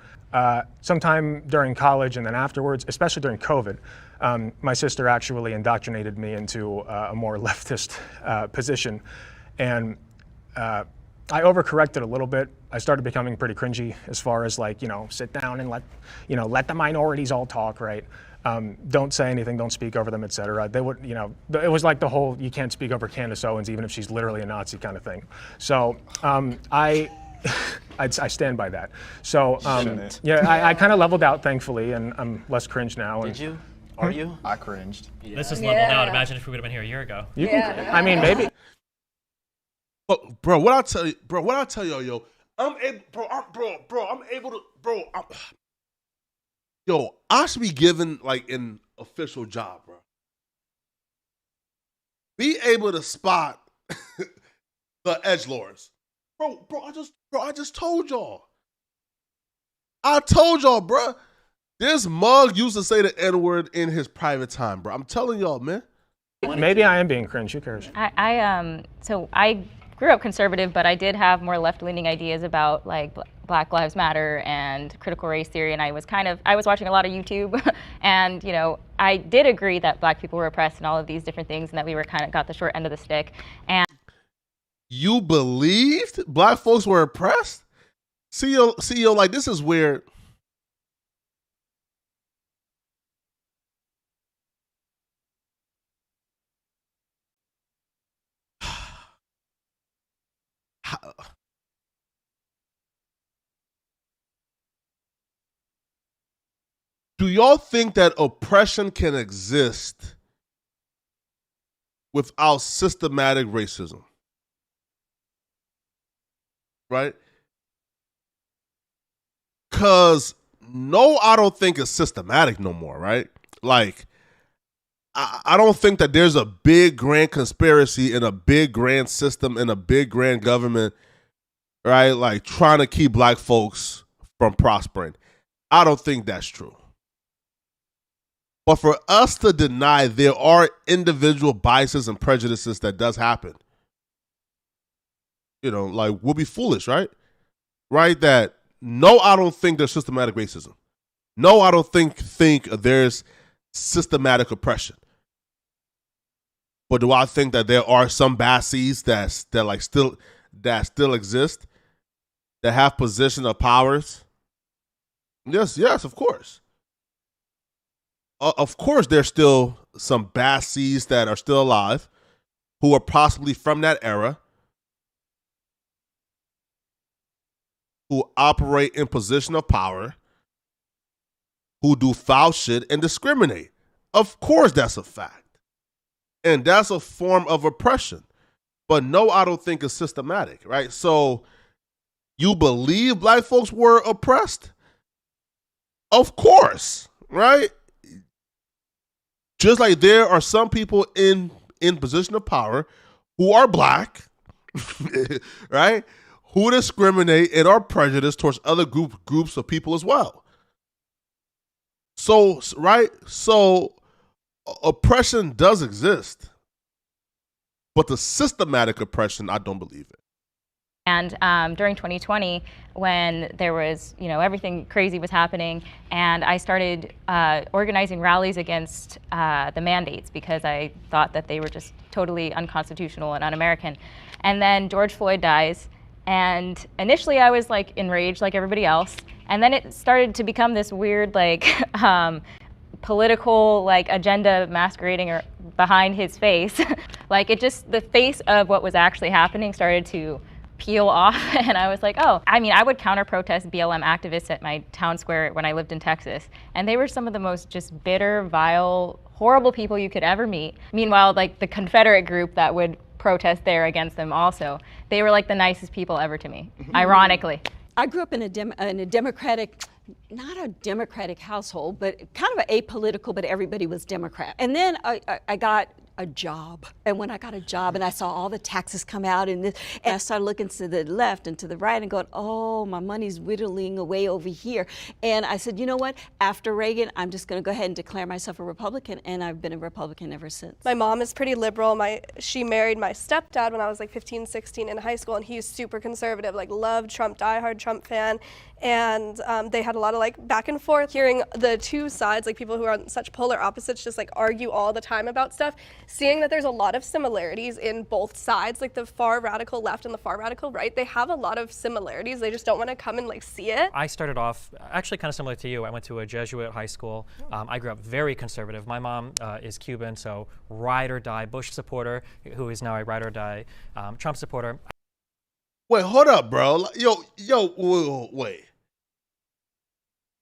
Sometime during college and then afterwards, especially during COVID, my sister actually indoctrinated me into a more leftist position. And I overcorrected a little bit. I started becoming pretty cringy as far as like, sit down and let the minorities all talk, right? Don't say anything, don't speak over them, etc. They would, it was like the whole you can't speak over Candace Owens even if she's literally a Nazi kind of thing. So I stand by that. So I kind of leveled out, thankfully, and I'm less cringe now. Did you? Are you? I cringed. Yeah. This is leveled out. Imagine if we would have been here a year ago. I mean, maybe. Bro, what I tell y'all, yo, I'm able to, yo, I should be given like an official job, bro. Be able to spot the edgelords. Bro, I just told y'all. I told y'all, bro. This mug used to say the N-word in his private time, bro. I'm telling y'all, man. Maybe I am being cringe. Who cares? So I grew up conservative, but I did have more left-leaning ideas about like Black Lives Matter and critical race theory, and I was watching a lot of YouTube, and I did agree that Black people were oppressed and all of these different things, and that we were kind of got the short end of the stick. And you believed Black folks were oppressed? CEO, like this is where do y'all think that oppression can exist without systematic racism? Right? Because no, I don't think it's systematic no more, right? Like, I don't think that there's a big grand conspiracy in a big grand system in a big grand government, right? Like trying to keep Black folks from prospering. I don't think that's true. But for us to deny there are individual biases and prejudices that does happen, like we'll be foolish, right? Right? That no, I don't think there's systematic racism. No, I don't think there's systematic oppression. But do I think that there are some biases that still exist, that have position of powers? Yes, of course. Of course, there's still some biases that are still alive, who are possibly from that era, who operate in position of power, who do foul shit and discriminate. Of course, that's a fact. And that's a form of oppression. But no, I don't think it's systematic, right? So you believe Black folks were oppressed? Of course, right? Just like there are some people in position of power who are Black, right? Who discriminate and are prejudiced towards other groups of people as well. So, right? So oppression does exist. But the systematic oppression, I don't believe it. And during 2020, when there was, everything crazy was happening, and I started organizing rallies against the mandates because I thought that they were just totally unconstitutional and un-American. And then George Floyd dies, and initially I was like enraged like everybody else, and then it started to become this weird political agenda masquerading or behind his face. The face of what was actually happening started to peel off, and I was like, oh, I would counter-protest BLM activists at my town square when I lived in Texas, and they were some of the most just bitter, vile, horrible people you could ever meet. Meanwhile, the Confederate group that would protest there against them also, they were the nicest people ever to me, ironically. I grew up in a Democratic, not a Democratic household, but kind of apolitical, but everybody was Democrat. And then I got a job. And when I got a job and I saw all the taxes come out and I started looking to the left and to the right and going, oh, my money's whittling away over here. And I said, you know what? After Reagan, I'm just going to go ahead and declare myself a Republican. And I've been a Republican ever since. My mom is pretty liberal. She married my stepdad when I was 15, 16 in high school, and he's super conservative, loved Trump, diehard Trump fan. And they had a lot of back and forth, hearing the two sides, people who are on such polar opposites just argue all the time about stuff, seeing that there's a lot of similarities in both sides, the far radical left and the far radical right. They have a lot of similarities. They just don't want to come and see it. I started off actually kind of similar to you. I went to a Jesuit high school. I grew up very conservative. My mom is Cuban, so ride or die Bush supporter, who is now a ride or die Trump supporter. Wait, hold up, bro. Wait.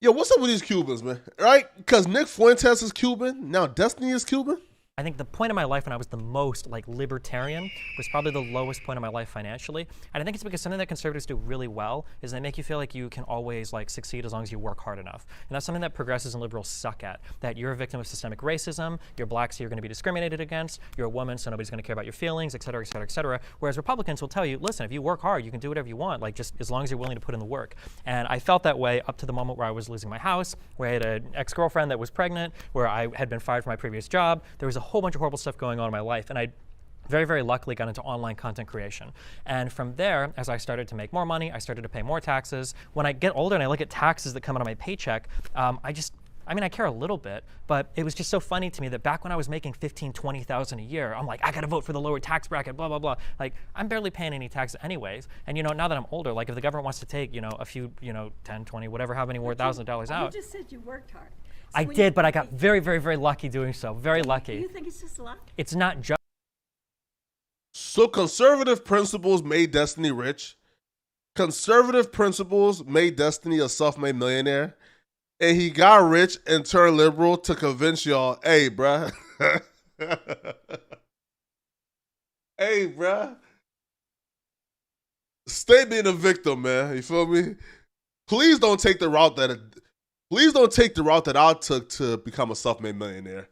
Yo, what's up with these Cubans, man? Right? Because Nick Fuentes is Cuban. Now Destiny is Cuban. I think the point in my life when I was the most libertarian was probably the lowest point in my life financially. And I think it's because something that conservatives do really well is they make you feel like you can always succeed as long as you work hard enough. And that's something that progressives and liberals suck at, that you're a victim of systemic racism, you're black so you're going to be discriminated against, you're a woman so nobody's going to care about your feelings, et cetera, et cetera, et cetera. Whereas Republicans will tell you, listen, if you work hard, you can do whatever you want, just as long as you're willing to put in the work. And I felt that way up to the moment where I was losing my house, where I had an ex-girlfriend that was pregnant, where I had been fired from my previous job. There was a whole bunch of horrible stuff going on in my life, and I very, very luckily got into online content creation. And from there, as I started to make more money, I started to pay more taxes. When I get older and I look at taxes that come out of my paycheck, I care a little bit, but it was just so funny to me that back when I was making $15,000, $20,000 a year, I'm like, I gotta vote for the lower tax bracket, blah, blah, blah. I'm barely paying any taxes anyways. And now that I'm older, if the government wants to take, a few, 10, 20, whatever, how many more $1,000 out. You just said you worked hard. I did, but I got very, very, very lucky doing so. Very lucky. Do you think it's just luck? It's not just. So conservative principles made Destiny rich. Conservative principles made Destiny a self-made millionaire. And he got rich and turned liberal to convince y'all, hey, bruh. Hey, bruh. Stay being a victim, man. You feel me? Please don't take the route that I took to become a self-made millionaire.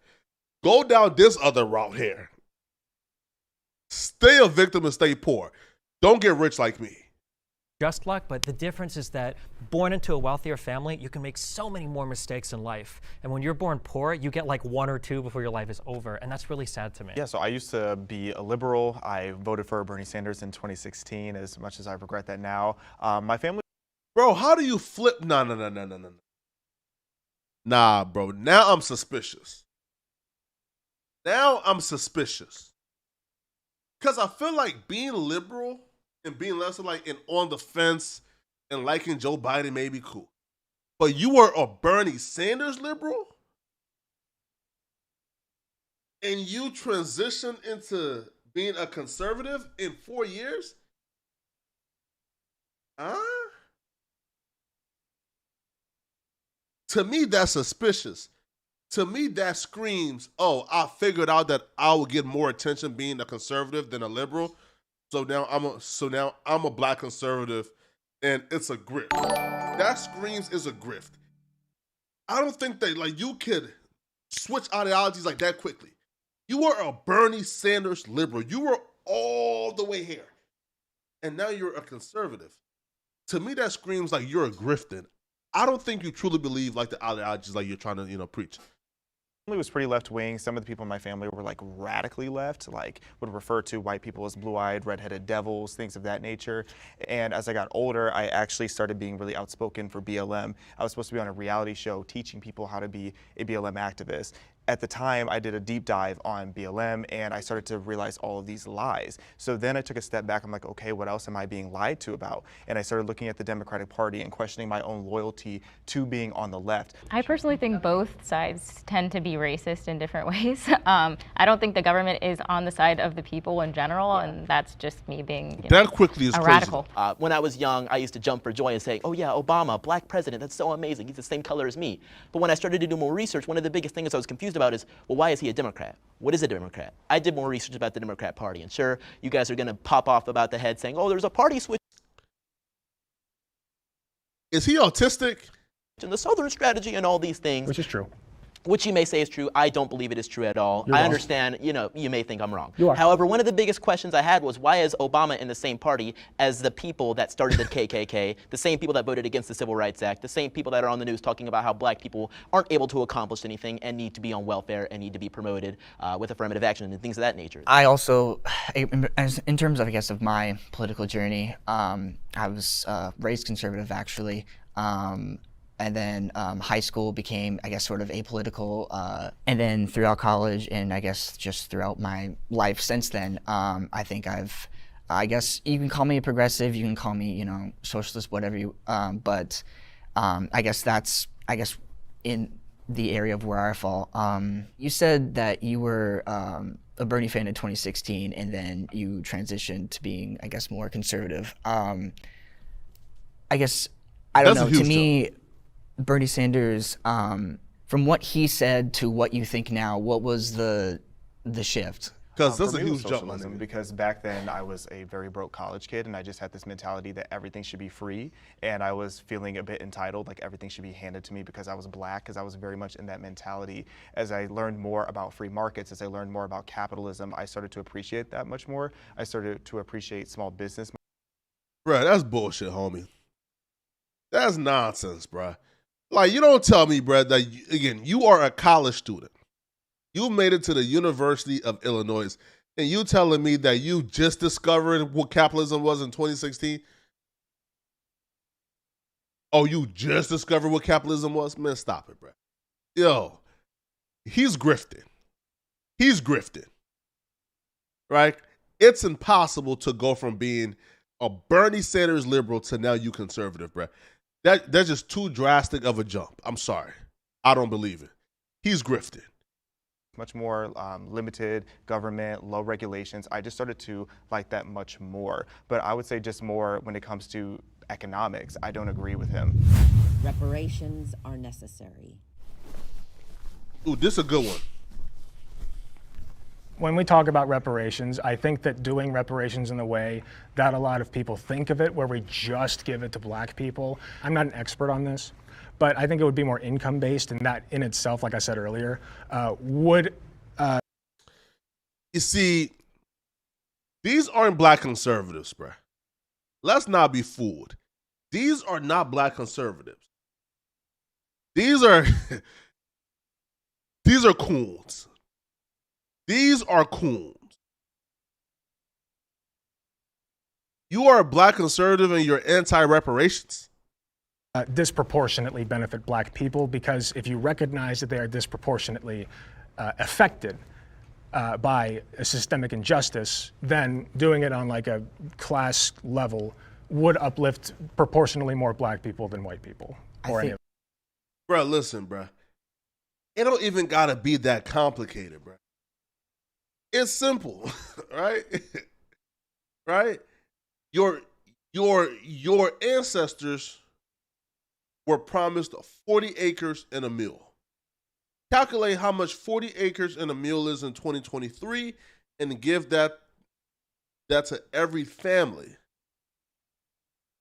Go down this other route here. Stay a victim and stay poor. Don't get rich like me. Just luck, but the difference is that born into a wealthier family, you can make so many more mistakes in life. And when you're born poor, you get one or two before your life is over. And that's really sad to me. Yeah, so I used to be a liberal. I voted for Bernie Sanders in 2016, as much as I regret that now. My family. Bro, how do you flip? No. Nah, bro. Now I'm suspicious. Because I feel like being liberal and being less and on the fence and liking Joe Biden may be cool. But you were a Bernie Sanders liberal? And you transitioned into being a conservative in 4 years? Huh? To me, that's suspicious. To me, that screams, oh, I figured out that I will get more attention being a conservative than a liberal. So now I'm a black conservative, and it's a grift. That screams is a grift. I don't think that you could switch ideologies like that quickly. You were a Bernie Sanders liberal. You were all the way here, and now you're a conservative. To me, that screams like you're a grifting. I don't think you truly believe the ideologies you're trying to preach. family was pretty left-wing. Some of the people in my family were like radically left, like would refer to white people as blue-eyed, red-headed devils, things of that nature. And as I got older, I actually started being really outspoken for BLM. I was supposed to be on a reality show teaching people how to be a BLM activist. At the time, I did a deep dive on BLM and I started to realize all of these lies. So then I took a step back. I'm like, okay, what else am I being lied to about? And I started looking at the Democratic Party and questioning my own loyalty to being on the left. I personally think both sides tend to be racist in different ways. I don't think the government is on the side of the people in general, and that's just me being that quickly is a crazy. radical. When I was young, I used to jump for joy and say, oh yeah, Obama, black president, that's so amazing. He's the same color as me. But when I started to do more research, one of the biggest things I was confused about is, well, why is he a Democrat? What is a Democrat? I did more research about the Democrat Party, and sure, you guys are gonna pop off about the head saying, oh, there's a party switch. Is he autistic? And the Southern strategy and all these things. Which is true. Which you may say is true. I don't believe it is true at all. You're I wrong. understand, you may think I'm wrong. You are. However, one of the biggest questions I had was, why is Obama in the same party as the people that started the KKK, the same people that voted against the Civil Rights Act, the same people that are on the news talking about how black people aren't able to accomplish anything and need to be on welfare and need to be promoted with affirmative action and things of that nature. I also, in terms of, I guess, of my political journey, I was raised conservative, actually. And then high school became, I guess, sort of apolitical. And then throughout college and I guess just throughout my life since then, I think I guess you can call me a progressive, you can call me, socialist, whatever you, but I guess that's, in the area of where I fall. You said that you were a Bernie fan in 2016 and then you transitioned to being, I guess, more conservative. I guess, I don't know, to me, Bernie Sanders, from what he said to what you think now, what was the shift? Because that's For a me, it was huge jump, my socialism, nigga. because back then I was a very broke college kid and I just had this mentality that everything should be free, and I was feeling a bit entitled, like everything should be handed to me because I was black, because I was very much in that mentality. As I learned more about free markets, as I learned more about capitalism, I started to appreciate that much more. I started to appreciate small business. Bruh, that's bullshit, homie. That's nonsense, bruh. Like, you don't tell me, bruh, that, again, you are a college student. You made it to the University of Illinois, and you telling me that you just discovered what capitalism was in 2016? Oh, you just discovered what capitalism was? Man, stop it, bruh. Yo, he's grifting. He's grifting. Right? It's impossible to go from being a Bernie Sanders liberal to now you conservative, bruh. That's just too drastic of a jump. I'm sorry. I don't believe it. He's grifted. Much more limited government, low regulations. I just started to like that much more. But I would say just more when it comes to economics. I don't agree with him. Reparations are necessary. Ooh, this is a good one. When we talk about reparations, I think that doing reparations in the way that a lot of people think of it, where we just give it to black people, I'm not an expert on this, but I think it would be more income-based, and that in itself, like I said earlier, would... You see, these aren't black conservatives, bruh. Let's not be fooled. These are not black conservatives. These are coons. These are coons. You are a black conservative and you're anti-reparations? Disproportionately benefit black people, because if you recognize that they are disproportionately affected by a systemic injustice, then doing it on like a class level would uplift proportionally more black people than white people. Bro, listen, bro. It don't even gotta be that complicated, bro. It's simple, right? Right? Your ancestors were promised 40 acres and a mule. Calculate how much 40 acres and a mule is in 2023 and give that to every family,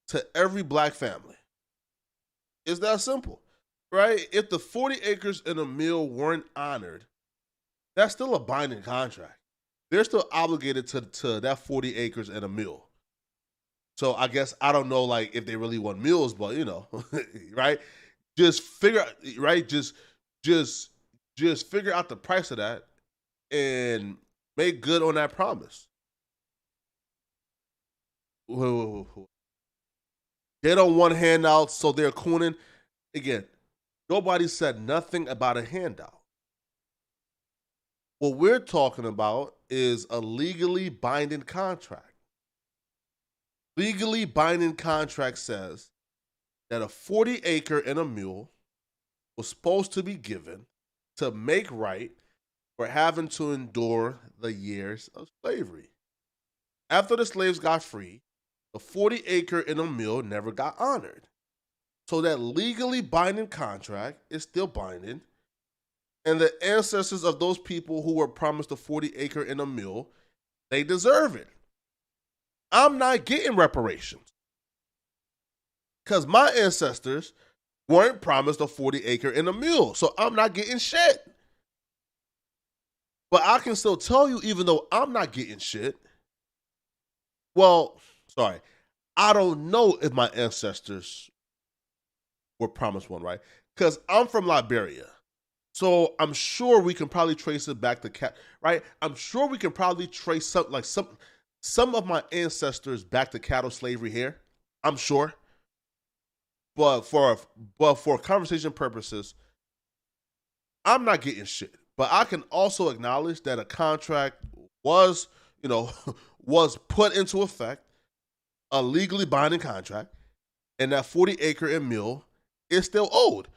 to every black family. It's that simple, right? If the 40 acres and a mule weren't honored, that's still a binding contract. They're still obligated to that 40 acres and a mule. So I guess, I don't know, like, if they really want mules, but, you know, right? Just figure out, right? Just just figure out the price of that and make good on that promise. Whoa. They don't want handouts, so they're cooning. Again, nobody said nothing about a handout. What we're talking about is a legally binding contract. Legally binding contract says that a 40-acre and a mule was supposed to be given to make right for having to endure the years of slavery. After the slaves got free, the 40-acre and a mule never got honored. So that legally binding contract is still binding, and the ancestors of those people who were promised a 40-acre and a mule, they deserve it. I'm not getting reparations because my ancestors weren't promised a 40-acre and a mule, so I'm not getting shit. But I can still tell you, even though I'm not getting shit, I don't know if my ancestors were promised one, right? Because I'm from Liberia. So I'm sure we can probably trace it back to right? I'm sure we can probably trace some of my ancestors back to cattle slavery here. I'm sure. But for conversation purposes, I'm not getting shit. But I can also acknowledge that a contract was put into effect, a legally binding contract, and that 40-acre and mule is still owed.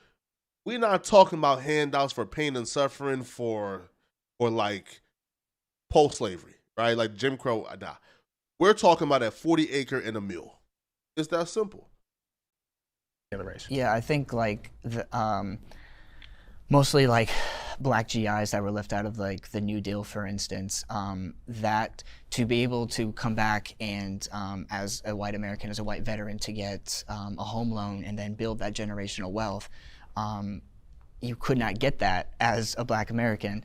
We're not talking about handouts for pain and suffering for like post-slavery, right? Like Jim Crow. Nah. We're talking about that 40-acre and a mule. It's that simple. Yeah, I think like mostly like black GIs that were left out of like the New Deal, for instance, that to be able to come back and as a white American, as a white veteran, to get a home loan and then build that generational wealth, you could not get that as a black American.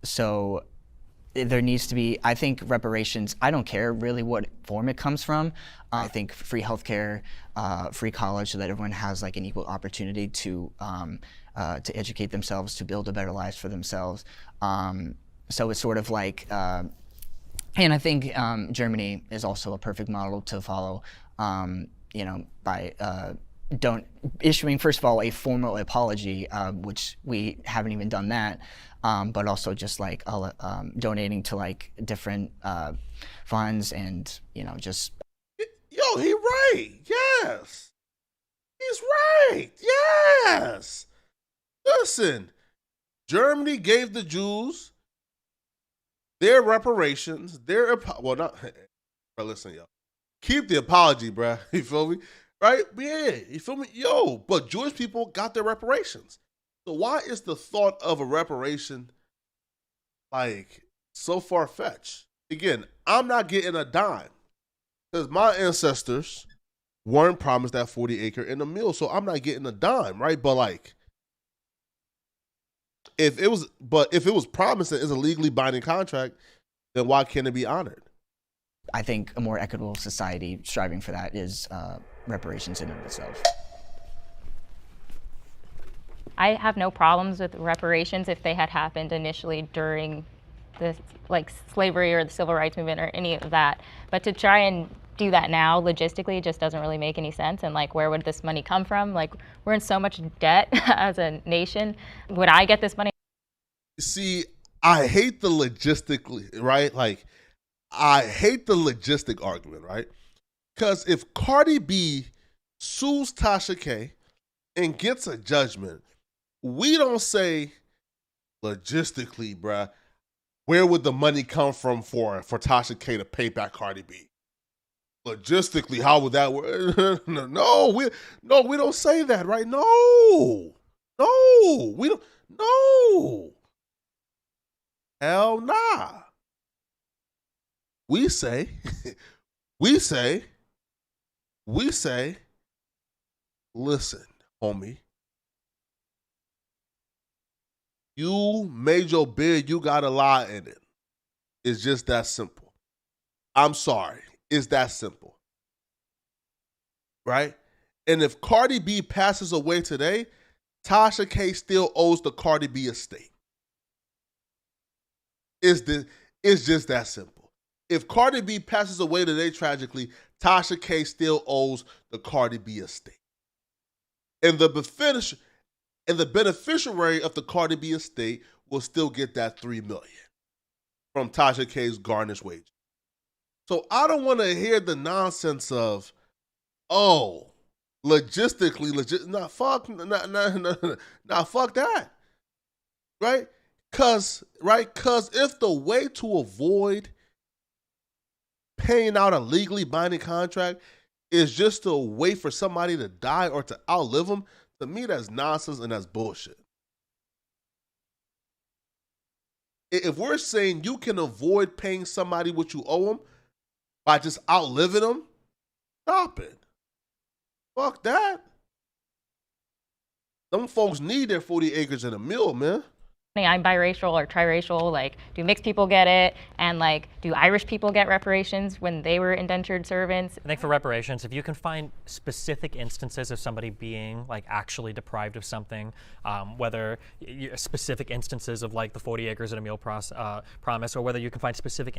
So there needs to be, I think, reparations. I don't care really what form it comes from. I think free healthcare, free college, so that everyone has like an equal opportunity to educate themselves, to build a better life for themselves. So it's sort of like, and I think Germany is also a perfect model to follow. By issuing, first of all, a formal apology, which we haven't even done that. But also just like donating to like different funds and just. Yo, he right. Yes, he's right. Yes. Listen, Germany gave the Jews their reparations. Listen, yo, keep the apology, bruh. You feel me? Right? Yeah, you feel me? Yo, but Jewish people got their reparations. So why is the thought of a reparation like so far-fetched? Again, I'm not getting a dime because my ancestors weren't promised that 40-acre and a mule, so I'm not getting a dime, right? But like, if it was promised and it's a legally binding contract, then why can't it be honored? I think a more equitable society striving for that is reparations in and of itself. I have no problems with reparations if they had happened initially during the slavery or the civil rights movement or any of that. But to try and do that now logistically just doesn't really make any sense. And like, where would this money come from? Like, we're in so much debt as a nation. Would I get this money? See, I hate the logistically, right? Like, I hate the logistic argument, right? Because if Cardi B sues Tasha K and gets a judgment, we don't say logistically, bruh, where would the money come from for Tasha K to pay back Cardi B? Logistically, how would that work? No, we don't say that, right? No, we don't. No, hell nah. We say, listen, homie. You made your bid, you got a lie in it. It's just that simple. I'm sorry. It's that simple. Right? And if Cardi B passes away today, Tasha K still owes the Cardi B estate. It's just that simple. If Cardi B passes away today tragically, Tasha K still owes the Cardi B estate. And the beneficiary of the Cardi B estate will still get that $3 million from Tasha K's garnished wages. So I don't want to hear the nonsense of, oh, logistically, fuck that, right? Cause if the way to avoid paying out a legally binding contract is just to wait for somebody to die or to outlive them, to me that's nonsense and that's bullshit. If we're saying you can avoid paying somebody what you owe them by just outliving them, stop it. Fuck that. Them folks need their 40 acres and a mill, man. I'm biracial or triracial, like, do mixed people get it? And like, do Irish people get reparations when they were indentured servants? I think for reparations, if you can find specific instances of somebody being like actually deprived of something, whether specific instances of like the 40 acres and a meal promise, or whether you can find specific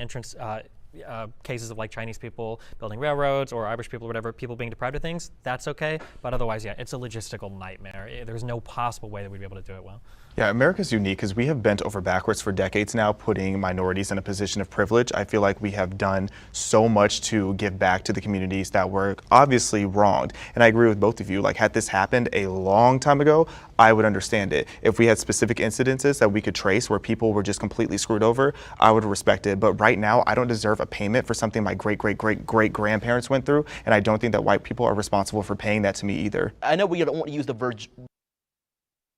cases of like Chinese people building railroads or Irish people or whatever, people being deprived of things, that's okay. But otherwise, yeah, it's a logistical nightmare. There's no possible way that we'd be able to do it well. Yeah, America's unique because we have bent over backwards for decades now, putting minorities in a position of privilege. I feel like we have done so much to give back to the communities that were obviously wronged. And I agree with both of you. Like, had this happened a long time ago, I would understand it. If we had specific incidences that we could trace where people were just completely screwed over, I would respect it. But right now, I don't deserve a payment for something my great-great-great-great-grandparents went through. And I don't think that white people are responsible for paying that to me either. I know we don't want to use the verge.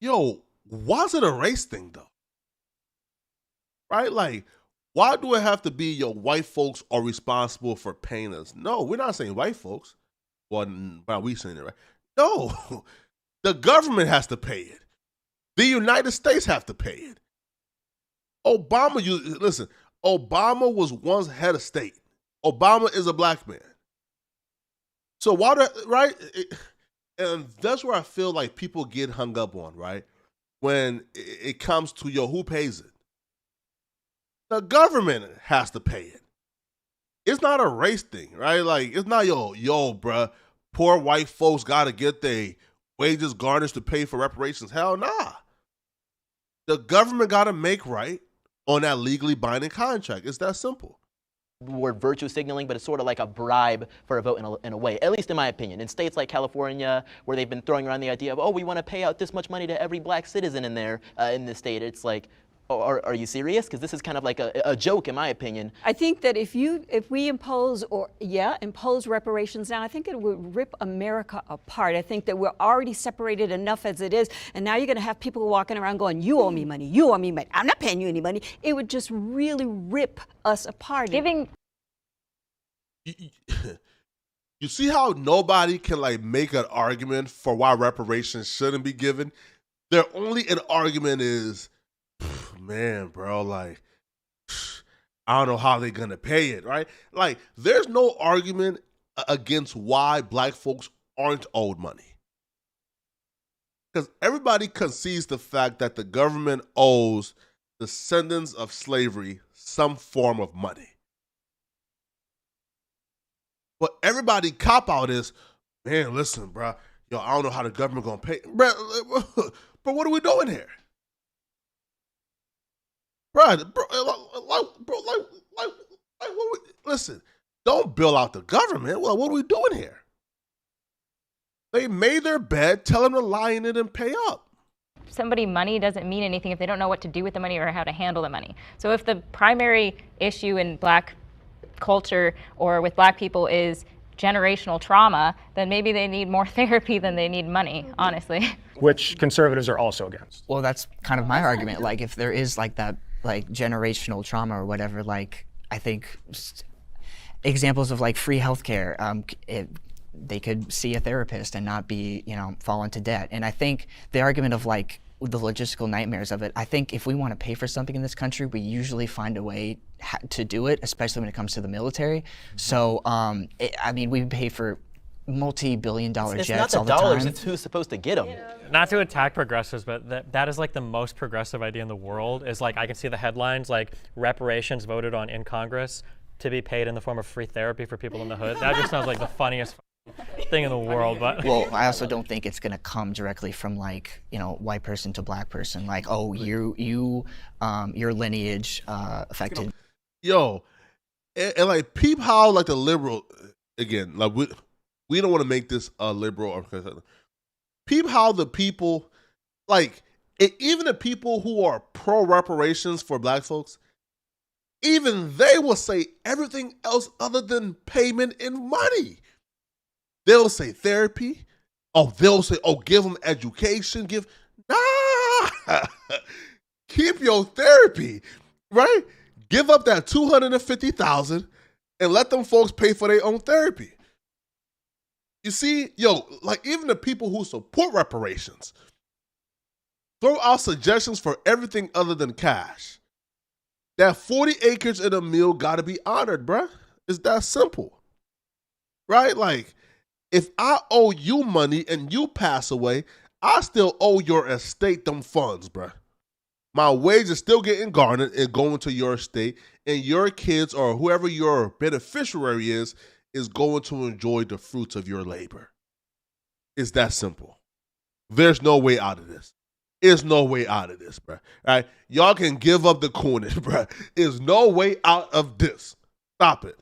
Yo, why's it a race thing though? Right? Like, why do it have to be your white folks are responsible for paying us? No, we're not saying white folks. Well, we saying it, right? No, the government has to pay it. The United States have to pay it. Obama was once head of state. Obama is a black man. So right? And that's where I feel like people get hung up on, right? When it comes to, who pays it? The government has to pay it. It's not a race thing, right? Like, it's not, bruh, poor white folks got to get their wages garnished to pay for reparations. Hell nah. The government got to make right on that legally binding contract. It's that simple. Word virtue signaling, but it's sort of like a bribe for a vote in a way, at least in my opinion. In states like California, where they've been throwing around the idea of, oh, we want to pay out this much money to every black citizen in there, in this state, it's like, oh, are you serious? Because this is kind of like a joke, in my opinion. I think that if we impose reparations now, I think it would rip America apart. I think that we're already separated enough as it is, and now you're going to have people walking around going, you owe me money, you owe me money, I'm not paying you any money. It would just really rip us apart. You see how nobody can make an argument for why reparations shouldn't be given? Their only an argument is, man, bro, I don't know how they're gonna pay it, right? Like, there's no argument against why black folks aren't owed money. Because everybody concedes the fact that the government owes descendants of slavery some form of money. But everybody cop out is, man, listen, bro, I don't know how the government gonna pay. Bro, what are we doing here? Listen, don't bill out the government. Well, what are we doing here? They made their bed, tell them to lie in it and pay up. Somebody money doesn't mean anything if they don't know what to do with the money or how to handle the money. So if the primary issue in black culture or with black people is generational trauma, then maybe they need more therapy than they need money, honestly. Which conservatives are also against. Well, that's kind of my argument. Like, if there is that generational trauma or whatever, I think examples of free healthcare, they could see a therapist and not be, fall into debt. And I think the argument of the logistical nightmares of it, I think if we want to pay for something in this country, we usually find a way to do it, especially when it comes to the military. So, we pay for multi-billion-dollar It's jets not all the the dollars, time. it's who's supposed to get them. Not to attack progressives, but that is like the most progressive idea in the world. Is like I can see the headlines like reparations voted on in Congress to be paid in the form of free therapy for people in the hood. That just sounds like the funniest thing in the world. But Well, I also don't think it's going to come directly from like, white person to black person. Like, oh, your lineage affected. Yo, and like peep how like the liberal, again, like we don't want to make this a liberal or peep how the people, like even the people who are pro reparations for black folks, even they will say everything else other than payment in money. They'll say therapy. Oh, they'll say, oh, give them education. Nah, keep your therapy, right? Give up that $250,000 and let them folks pay for their own therapy. You see, yo, like even the people who support reparations throw out suggestions for everything other than cash. That 40 acres in a mill got to be honored, bruh. It's that simple, right? Like, if I owe you money and you pass away, I still owe your estate them funds, bruh. My wage is still getting garnered and going to your estate, and your kids or whoever your beneficiary is going to enjoy the fruits of your labor. It's that simple. There's no way out of this. There's no way out of this, bruh. All right? Y'all can give up the coinage, bruh. There's no way out of this. Stop it.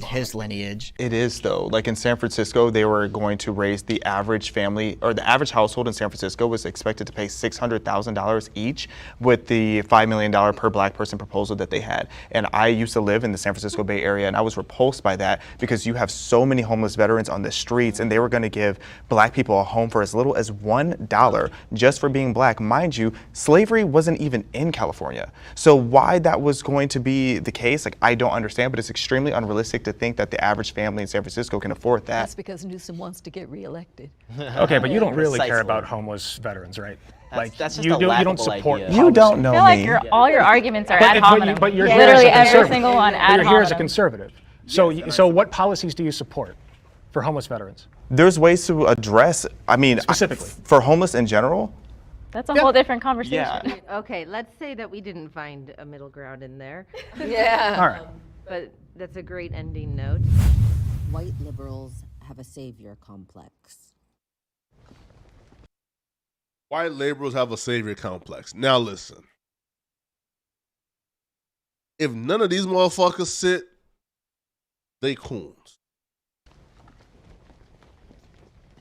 His lineage. It is though. Like in San Francisco, they were going to raise the average family, or the average household in San Francisco was expected to pay $600,000 each with the $5 million per black person proposal that they had. And I used to live in the San Francisco Bay Area, and I was repulsed by that because you have so many homeless veterans on the streets, and they were going to give black people a home for as little as $1 just for being black. Mind you, slavery wasn't even in California. So why that was going to be the case, like I don't understand, but it's extremely unrealistic to think that the average family in San Francisco can afford that. That's because Newsom wants to get reelected. Okay, but you don't really care Precisely. about homeless veterans, right? That's just you a don't laughable support idea. You don't know I feel me. like all your arguments are But ad hominem. but you're Literally here as a every conservative. single one ad You're here as a hominem. conservative. So what policies do you support for homeless veterans? There's ways to address, I mean, Specifically. for homeless in general. That's a whole different conversation. Yeah. Okay, let's say that we didn't find a middle ground in there. Yeah. All right. But that's a great ending note. White liberals have a savior complex. White liberals have a savior complex. Now listen. If none of these motherfuckers sit, they coons.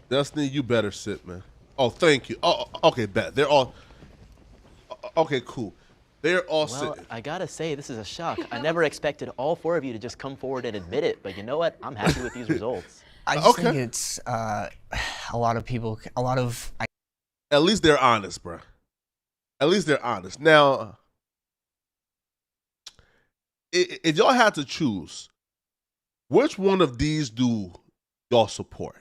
Destiny, you better sit, man. Oh, thank you. Oh, okay, bet. They're all... Okay, cool. They're all Well, sitting. I gotta say, this is a shock. I never expected all four of you to just come forward and admit it, but you know what? I'm happy with these results. I just think it's a lot of people, At least they're honest, bro. At least they're honest. Now, if y'all had to choose, which one of these do y'all support?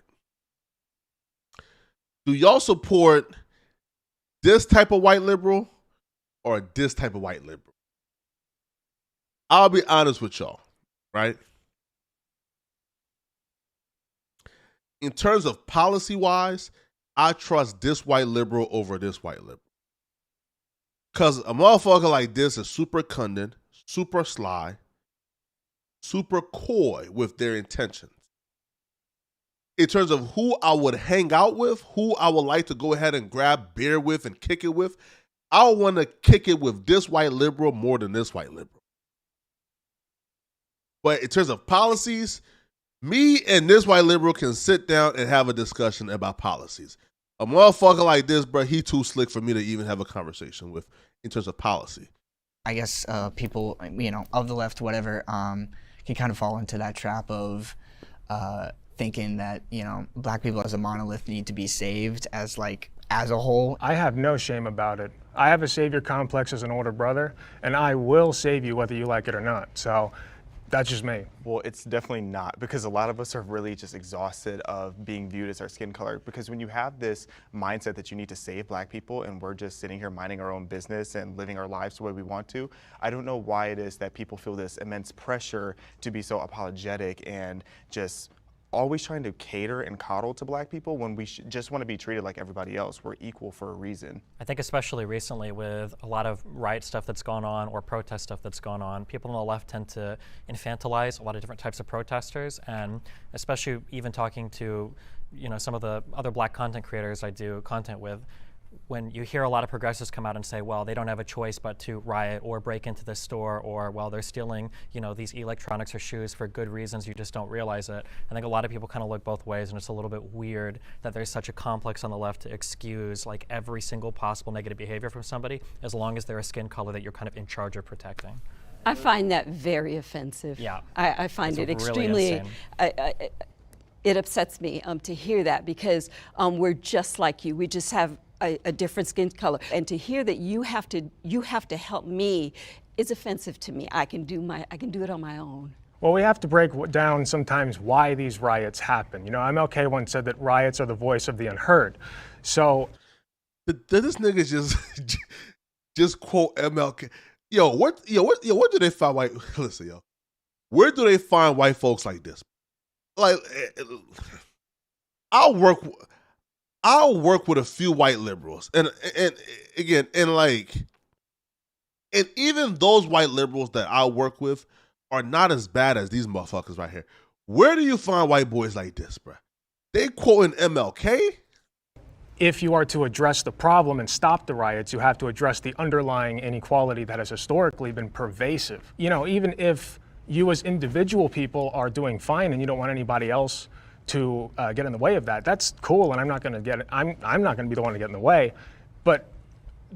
Do y'all support this type of white liberal or this type of white liberal? I'll be honest with y'all, right? In terms of policy-wise, I trust this white liberal over this white liberal. Because a motherfucker like this is super cunning, super sly, super coy with their intentions. In terms of who I would hang out with, who I would like to go ahead and grab beer with and kick it with, I want to kick it with this white liberal more than this white liberal. But in terms of policies, me and this white liberal can sit down and have a discussion about policies. A motherfucker like this, bro, he too slick for me to even have a conversation with in terms of policy. I guess people, of the left, whatever, can kind of fall into that trap of thinking that, black people as a monolith need to be saved as a whole. I have no shame about it. I have a savior complex as an older brother, and I will save you whether you like it or not. So that's just me. Well, it's definitely not, because a lot of us are really just exhausted of being viewed as our skin color. Because when you have this mindset that you need to save black people and we're just sitting here minding our own business and living our lives the way we want to, I don't know why it is that people feel this immense pressure to be so apologetic and just always trying to cater and coddle to black people when we just want to be treated like everybody else. We're equal for a reason. I think especially recently with a lot of riot stuff that's gone on or protest stuff that's gone on, people on the left tend to infantilize a lot of different types of protesters, and especially even talking to, you know, some of the other black content creators I do content with, when you hear a lot of progressives come out and say, well, they don't have a choice but to riot or break into the store, or, well, they're stealing, you know, these electronics or shoes for good reasons, you just don't realize it. I think a lot of people kind of look both ways, and it's a little bit weird that there's such a complex on the left to excuse like every single possible negative behavior from somebody as long as they're a skin color that you're kind of in charge of protecting. I find that very offensive. Yeah. I find it really extremely, it upsets me to hear that, because we're just like you. We just have a different skin color, and to hear that you have to help me is offensive to me. I can do it on my own. Well, we have to break down sometimes why these riots happen. You know, MLK once said that riots are the voice of the unheard. So, did this nigga just quote MLK? Yo, where do they find white? Listen, yo, where do they find white folks like this? Like, I'll work with a few white liberals, and again, and even those white liberals that I work with are not as bad as these motherfuckers right here. Where do you find white boys like this, bruh? They quoting MLK? if you are to address the problem and stop the riots, you have to address the underlying inequality that has historically been pervasive. You know, even if you as individual people are doing fine and you don't want anybody else to get in the way of that, that's cool, and I'm not going to be the one to get in the way. But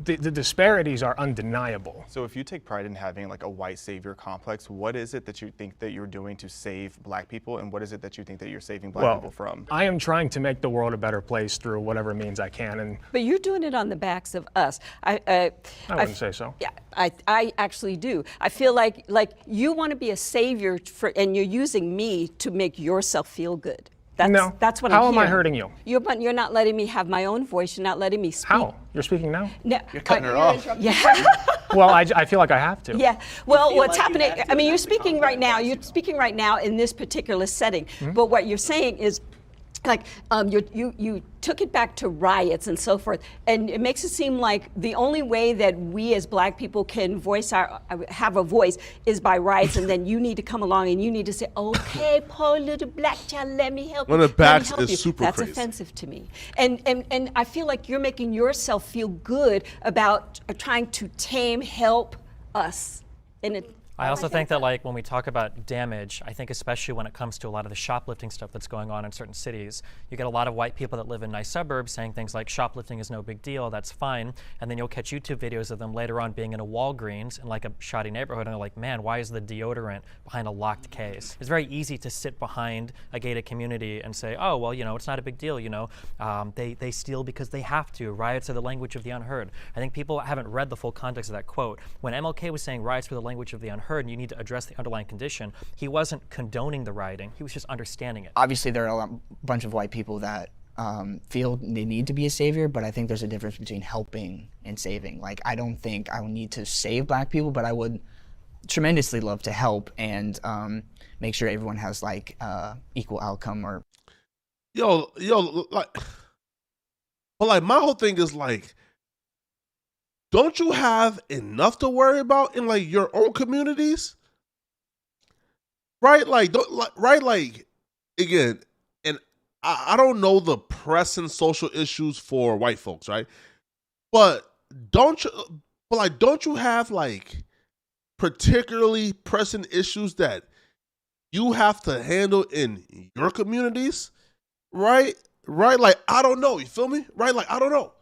the disparities are undeniable. So if you take pride in having like a white savior complex, what is it that you think that you're doing to save black people, and what is it that you think that you're saving black people from? I am trying to make the world a better place through whatever means I can. And but you're doing it on the backs of us. I wouldn't say so. Yeah, I actually do. I feel like you want to be a savior and you're using me to make yourself feel good. That's what I'm How hearing. am I hurting you? You're not letting me have my own voice. You're not letting me speak. How? You're speaking now? No, You're cutting her off. Yeah. Well, I feel like I have to. Yeah. Well, what's happening? I mean, you're speaking right now. You're speaking right now in this particular setting. Mm-hmm. But what you're saying is, like, you took it back to riots and so forth, and it makes it seem like the only way that we as black people can have a voice is by riots, and then you need to come along and you need to say, okay, poor little black child, let me help you. One of the backs is super That's crazy. offensive to me, and I feel like you're making yourself feel good about trying to help us, and it. I also think that, like, when we talk about damage, I think especially when it comes to a lot of the shoplifting stuff that's going on in certain cities, you get a lot of white people that live in nice suburbs saying things like shoplifting is no big deal, that's fine, and then you'll catch YouTube videos of them later on being in a Walgreens in like a shoddy neighborhood, and they're like, man, why is the deodorant behind a locked case? It's very easy to sit behind a gated community and say, oh, well, you know, it's not a big deal, you know, they steal because they have to. Riots are the language of the unheard. I think people haven't read the full context of that quote. When MLK was saying riots were the language of the unheard, and you need to address the underlying condition, he wasn't condoning the rioting, he was just understanding it. Obviously, there are a bunch of white people that feel they need to be a savior, but I think there's a difference between helping and saving. Like, I don't think I would need to save black people, but I would tremendously love to help and make sure everyone has like equal outcome. Or like, but like my whole thing is like, don't you have enough to worry about in like your own communities? Right? Like, again, and I don't know the pressing social issues for white folks, right? But don't you have like particularly pressing issues that you have to handle in your communities? Right? Like, I don't know. You feel me? Right? Like, I don't know.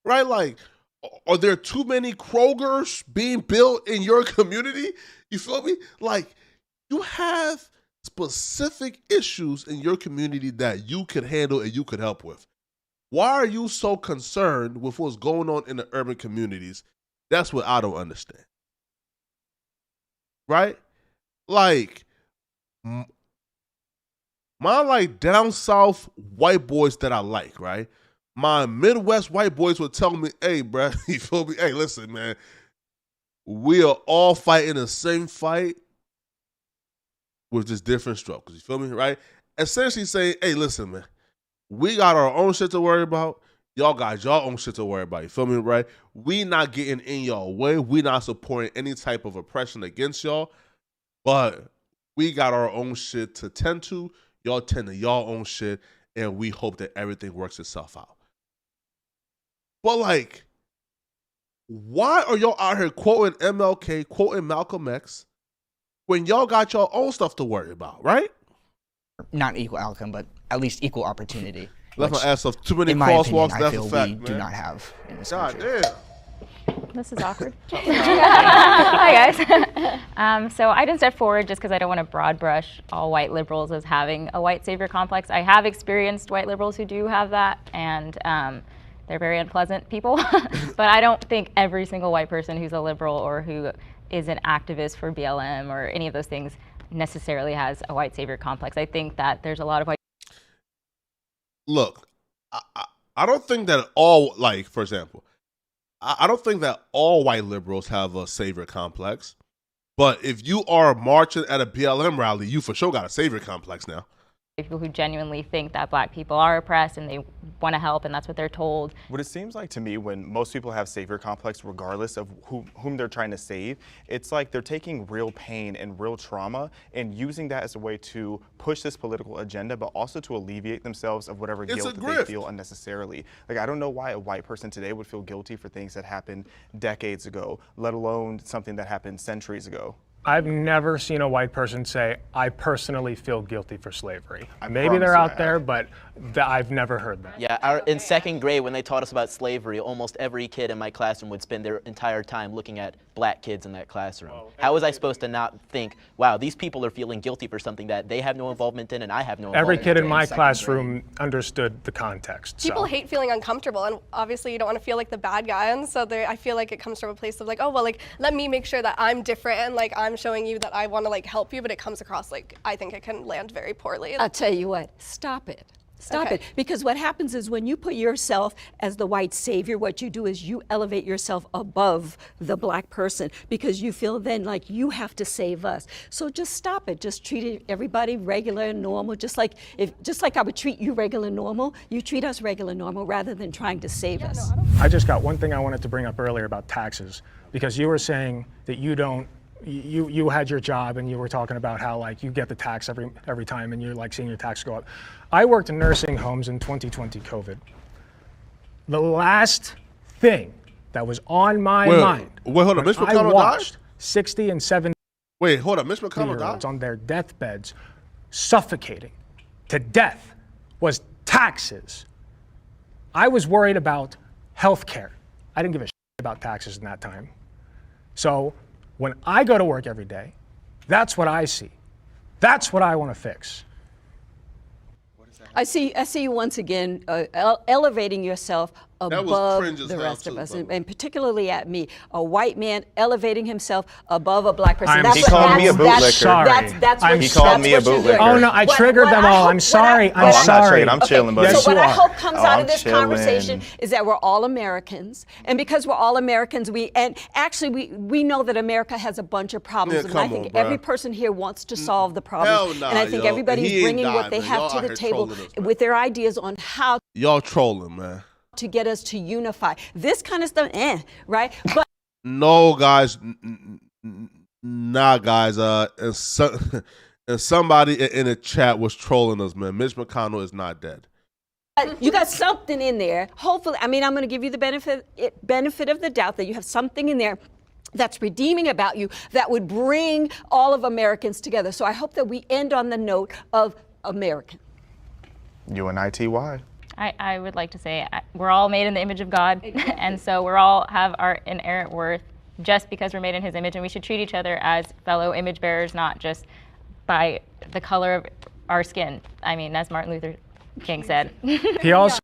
Right? Like, are there too many Krogers being built in your community? You feel me? Like, you have specific issues in your community that you could handle and you could help with. Why are you so concerned with what's going on in the urban communities? That's what I don't understand. Right? Like, my like down south white boys that I like, right? My Midwest white boys would tell me, hey, bruh, you feel me? Hey, listen, man, we are all fighting the same fight with just different strokes. You feel me, right? essentially saying, hey, listen, man, we got our own shit to worry about. Y'all got y'all own shit to worry about. You feel me, right? We not getting in y'all way. We not supporting any type of oppression against y'all. But we got our own shit to tend to. Y'all tend to y'all own shit. And we hope that everything works itself out. But like, why are y'all out here quoting MLK, quoting Malcolm X, when y'all got your own stuff to worry about, right? Not equal outcome, but at least equal opportunity. Left my ass off too many in my crosswalks. opinion, That's I feel a fact, we man. do not have in this God country. damn. This is awkward. Hi, guys. So I didn't step forward just because I don't want to broad brush all white liberals as having a white savior complex. I have experienced white liberals who do have that, and they're very unpleasant people. But I don't think every single white person who's a liberal or who is an activist for BLM or any of those things necessarily has a white savior complex. I think that there's a lot of white. Look, I don't think that all, like, for example, I don't think that all white liberals have a savior complex. But if you are marching at a BLM rally, you for sure got a savior complex now. People who genuinely think that black people are oppressed and they want to help, and that's what they're told. What it seems like to me, when most people have savior complex, regardless of whom they're trying to save, it's like they're taking real pain and real trauma and using that as a way to push this political agenda, but also to alleviate themselves of whatever guilt that they feel unnecessarily. Like, I don't know why a white person today would feel guilty for things that happened decades ago, let alone something that happened centuries ago. I've never seen a white person say, I personally feel guilty for slavery. Maybe they're out there, but I've never heard that. Yeah, in second grade when they taught us about slavery, almost every kid in my classroom would spend their entire time looking at black kids in that classroom. How was I supposed to not think, wow, these people are feeling guilty for something that they have no involvement in and I have no involvement in? Every kid in my classroom understood the context. People hate feeling uncomfortable, and obviously you don't want to feel like the bad guy, and so I feel like it comes from a place of like, oh, well, like, let me make sure that I'm different and like I'm showing you that I want to like help you, but it comes across like I think it can land very poorly. I'll tell you what, stop it. Stop it. Because what happens is when you put yourself as the white savior, what you do is you elevate yourself above the black person because you feel then like you have to save us. So just stop it. Just treat everybody regular and normal. Just like I would treat you regular and normal, you treat us regular and normal rather than trying to save us. I just got one thing I wanted to bring up earlier about taxes, because you were saying that you had your job and you were talking about how like you get the tax every time and you're like seeing your tax go up. I worked in nursing homes in 2020 COVID. The last thing that was on my mind. Wait, hold on. Mitch McConnell watched 60 and 70. Wait, hold on. Mitch McConnell died on their deathbeds, suffocating to death, was taxes. I was worried about health care. I didn't give a shit about taxes in that time. So when I go to work every day, that's what I see. That's what I want to fix. I see you once again elevating yourself above the rest of us, and particularly at me, a white man elevating himself above a black person. He called me a bootlicker. He called me a bootlicker. Oh no, I triggered them all. I'm sorry. I'm sorry. I'm chilling, buddy. So what I hope comes out of this conversation is that we're all Americans, and because we're all Americans, we know that America has a bunch of problems, and I think every person here wants to solve the problems, and I think everybody's bringing what they have to the table with their ideas on how. Y'all trolling, man. To get us to unify. This kind of stuff, right? But no, guys, nah, guys. And somebody in the chat was trolling us, man. Mitch McConnell is not dead. You got something in there. Hopefully, I mean, I'm going to give you the benefit of the doubt that you have something in there that's redeeming about you that would bring all of Americans together. So I hope that we end on the note of American. UNITY. I would like to say we're all made in the image of God, and so we all have our inherent worth just because we're made in His image, and we should treat each other as fellow image bearers, not just by the color of our skin. I mean, as Martin Luther King said. He also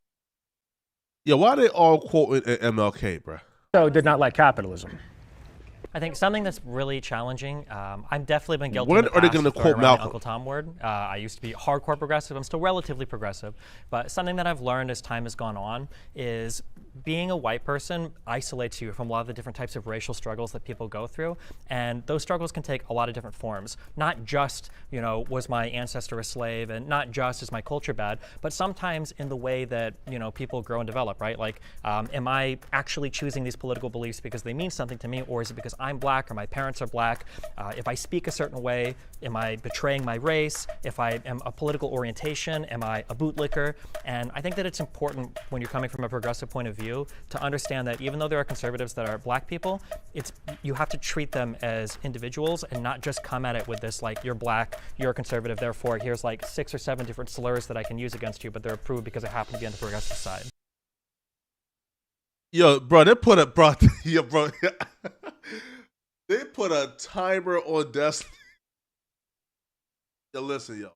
why they all quoting MLK, bro? Did not like capitalism. I think something that's really challenging. I've definitely been guilty. When in the are they past gonna of throwing quote around the Malcolm? Uncle Tom word. I used to be hardcore progressive. I'm still relatively progressive, but something that I've learned as time has gone on is being a white person isolates you from a lot of the different types of racial struggles that people go through, and those struggles can take a lot of different forms. Not just, was my ancestor a slave, and not just is my culture bad, but sometimes in the way that, people grow and develop, right? Like, am I actually choosing these political beliefs because they mean something to me, or is it because I'm black or my parents are black? If I speak a certain way, am I betraying my race? If I am a political orientation, am I a bootlicker? And I think that it's important when you're coming from a progressive point of view to understand that even though there are conservatives that are black people, you have to treat them as individuals and not just come at it with this, like, you're black, you're a conservative, therefore here's like 6 or 7 different slurs that I can use against you, but they're approved because I happen to be on the progressive side. Yo, bro, they put a they put a timer on Destiny. Yo, listen,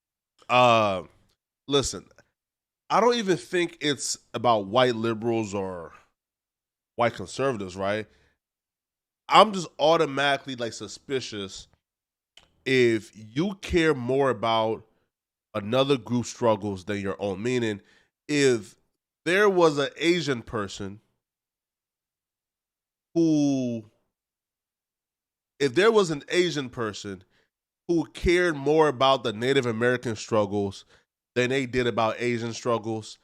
listen. I don't even think it's about white liberals or white conservatives, right? I'm just automatically like suspicious if you care more about another group's struggles than your own. Meaning, if there was an Asian person who cared more about the Native American struggles than they did about Asian struggles,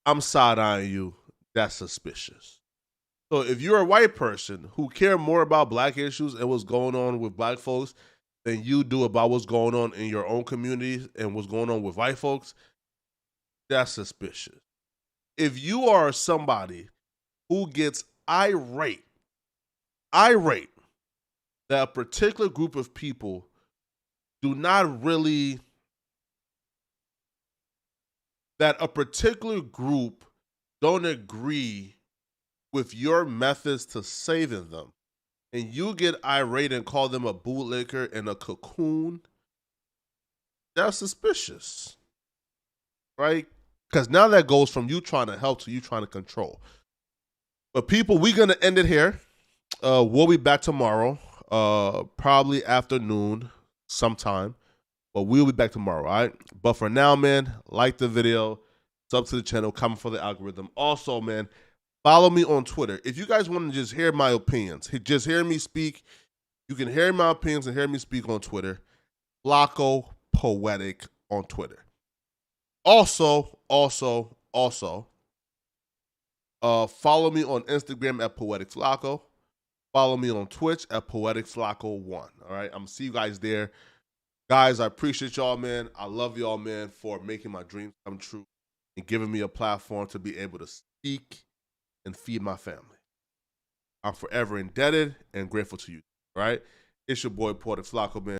I'm side-eyeing you. That's suspicious. So if you're a white person who care more about black issues and what's going on with black folks than you do about what's going on in your own communities and what's going on with white folks, that's suspicious. If you are somebody who gets irate that a particular group of people do not really, that a particular group don't agree with your methods to saving them, and you get irate and call them a bootlicker and a cocoon, that's suspicious, right? Because now that goes from you trying to help to you trying to control. But people, we're going to end it here. We'll be back tomorrow, probably afternoon sometime, but we'll be back tomorrow, all right? But for now, man, like the video, sub to the channel, comment for the algorithm. Also, man, follow me on Twitter. If you guys want to just hear my opinions, just hear me speak, you can hear my opinions and hear me speak on Twitter. Flacco Poetic on Twitter. Also, follow me on Instagram at Poetic Flacco. Follow me on Twitch at Poetic Flacco 1. All right, I'm gonna see you guys there. Guys, I appreciate y'all, man. I love y'all, man, for making my dreams come true and giving me a platform to be able to speak and feed my family. I'm forever indebted and grateful to you. All right, it's your boy Poetic Flacco, man.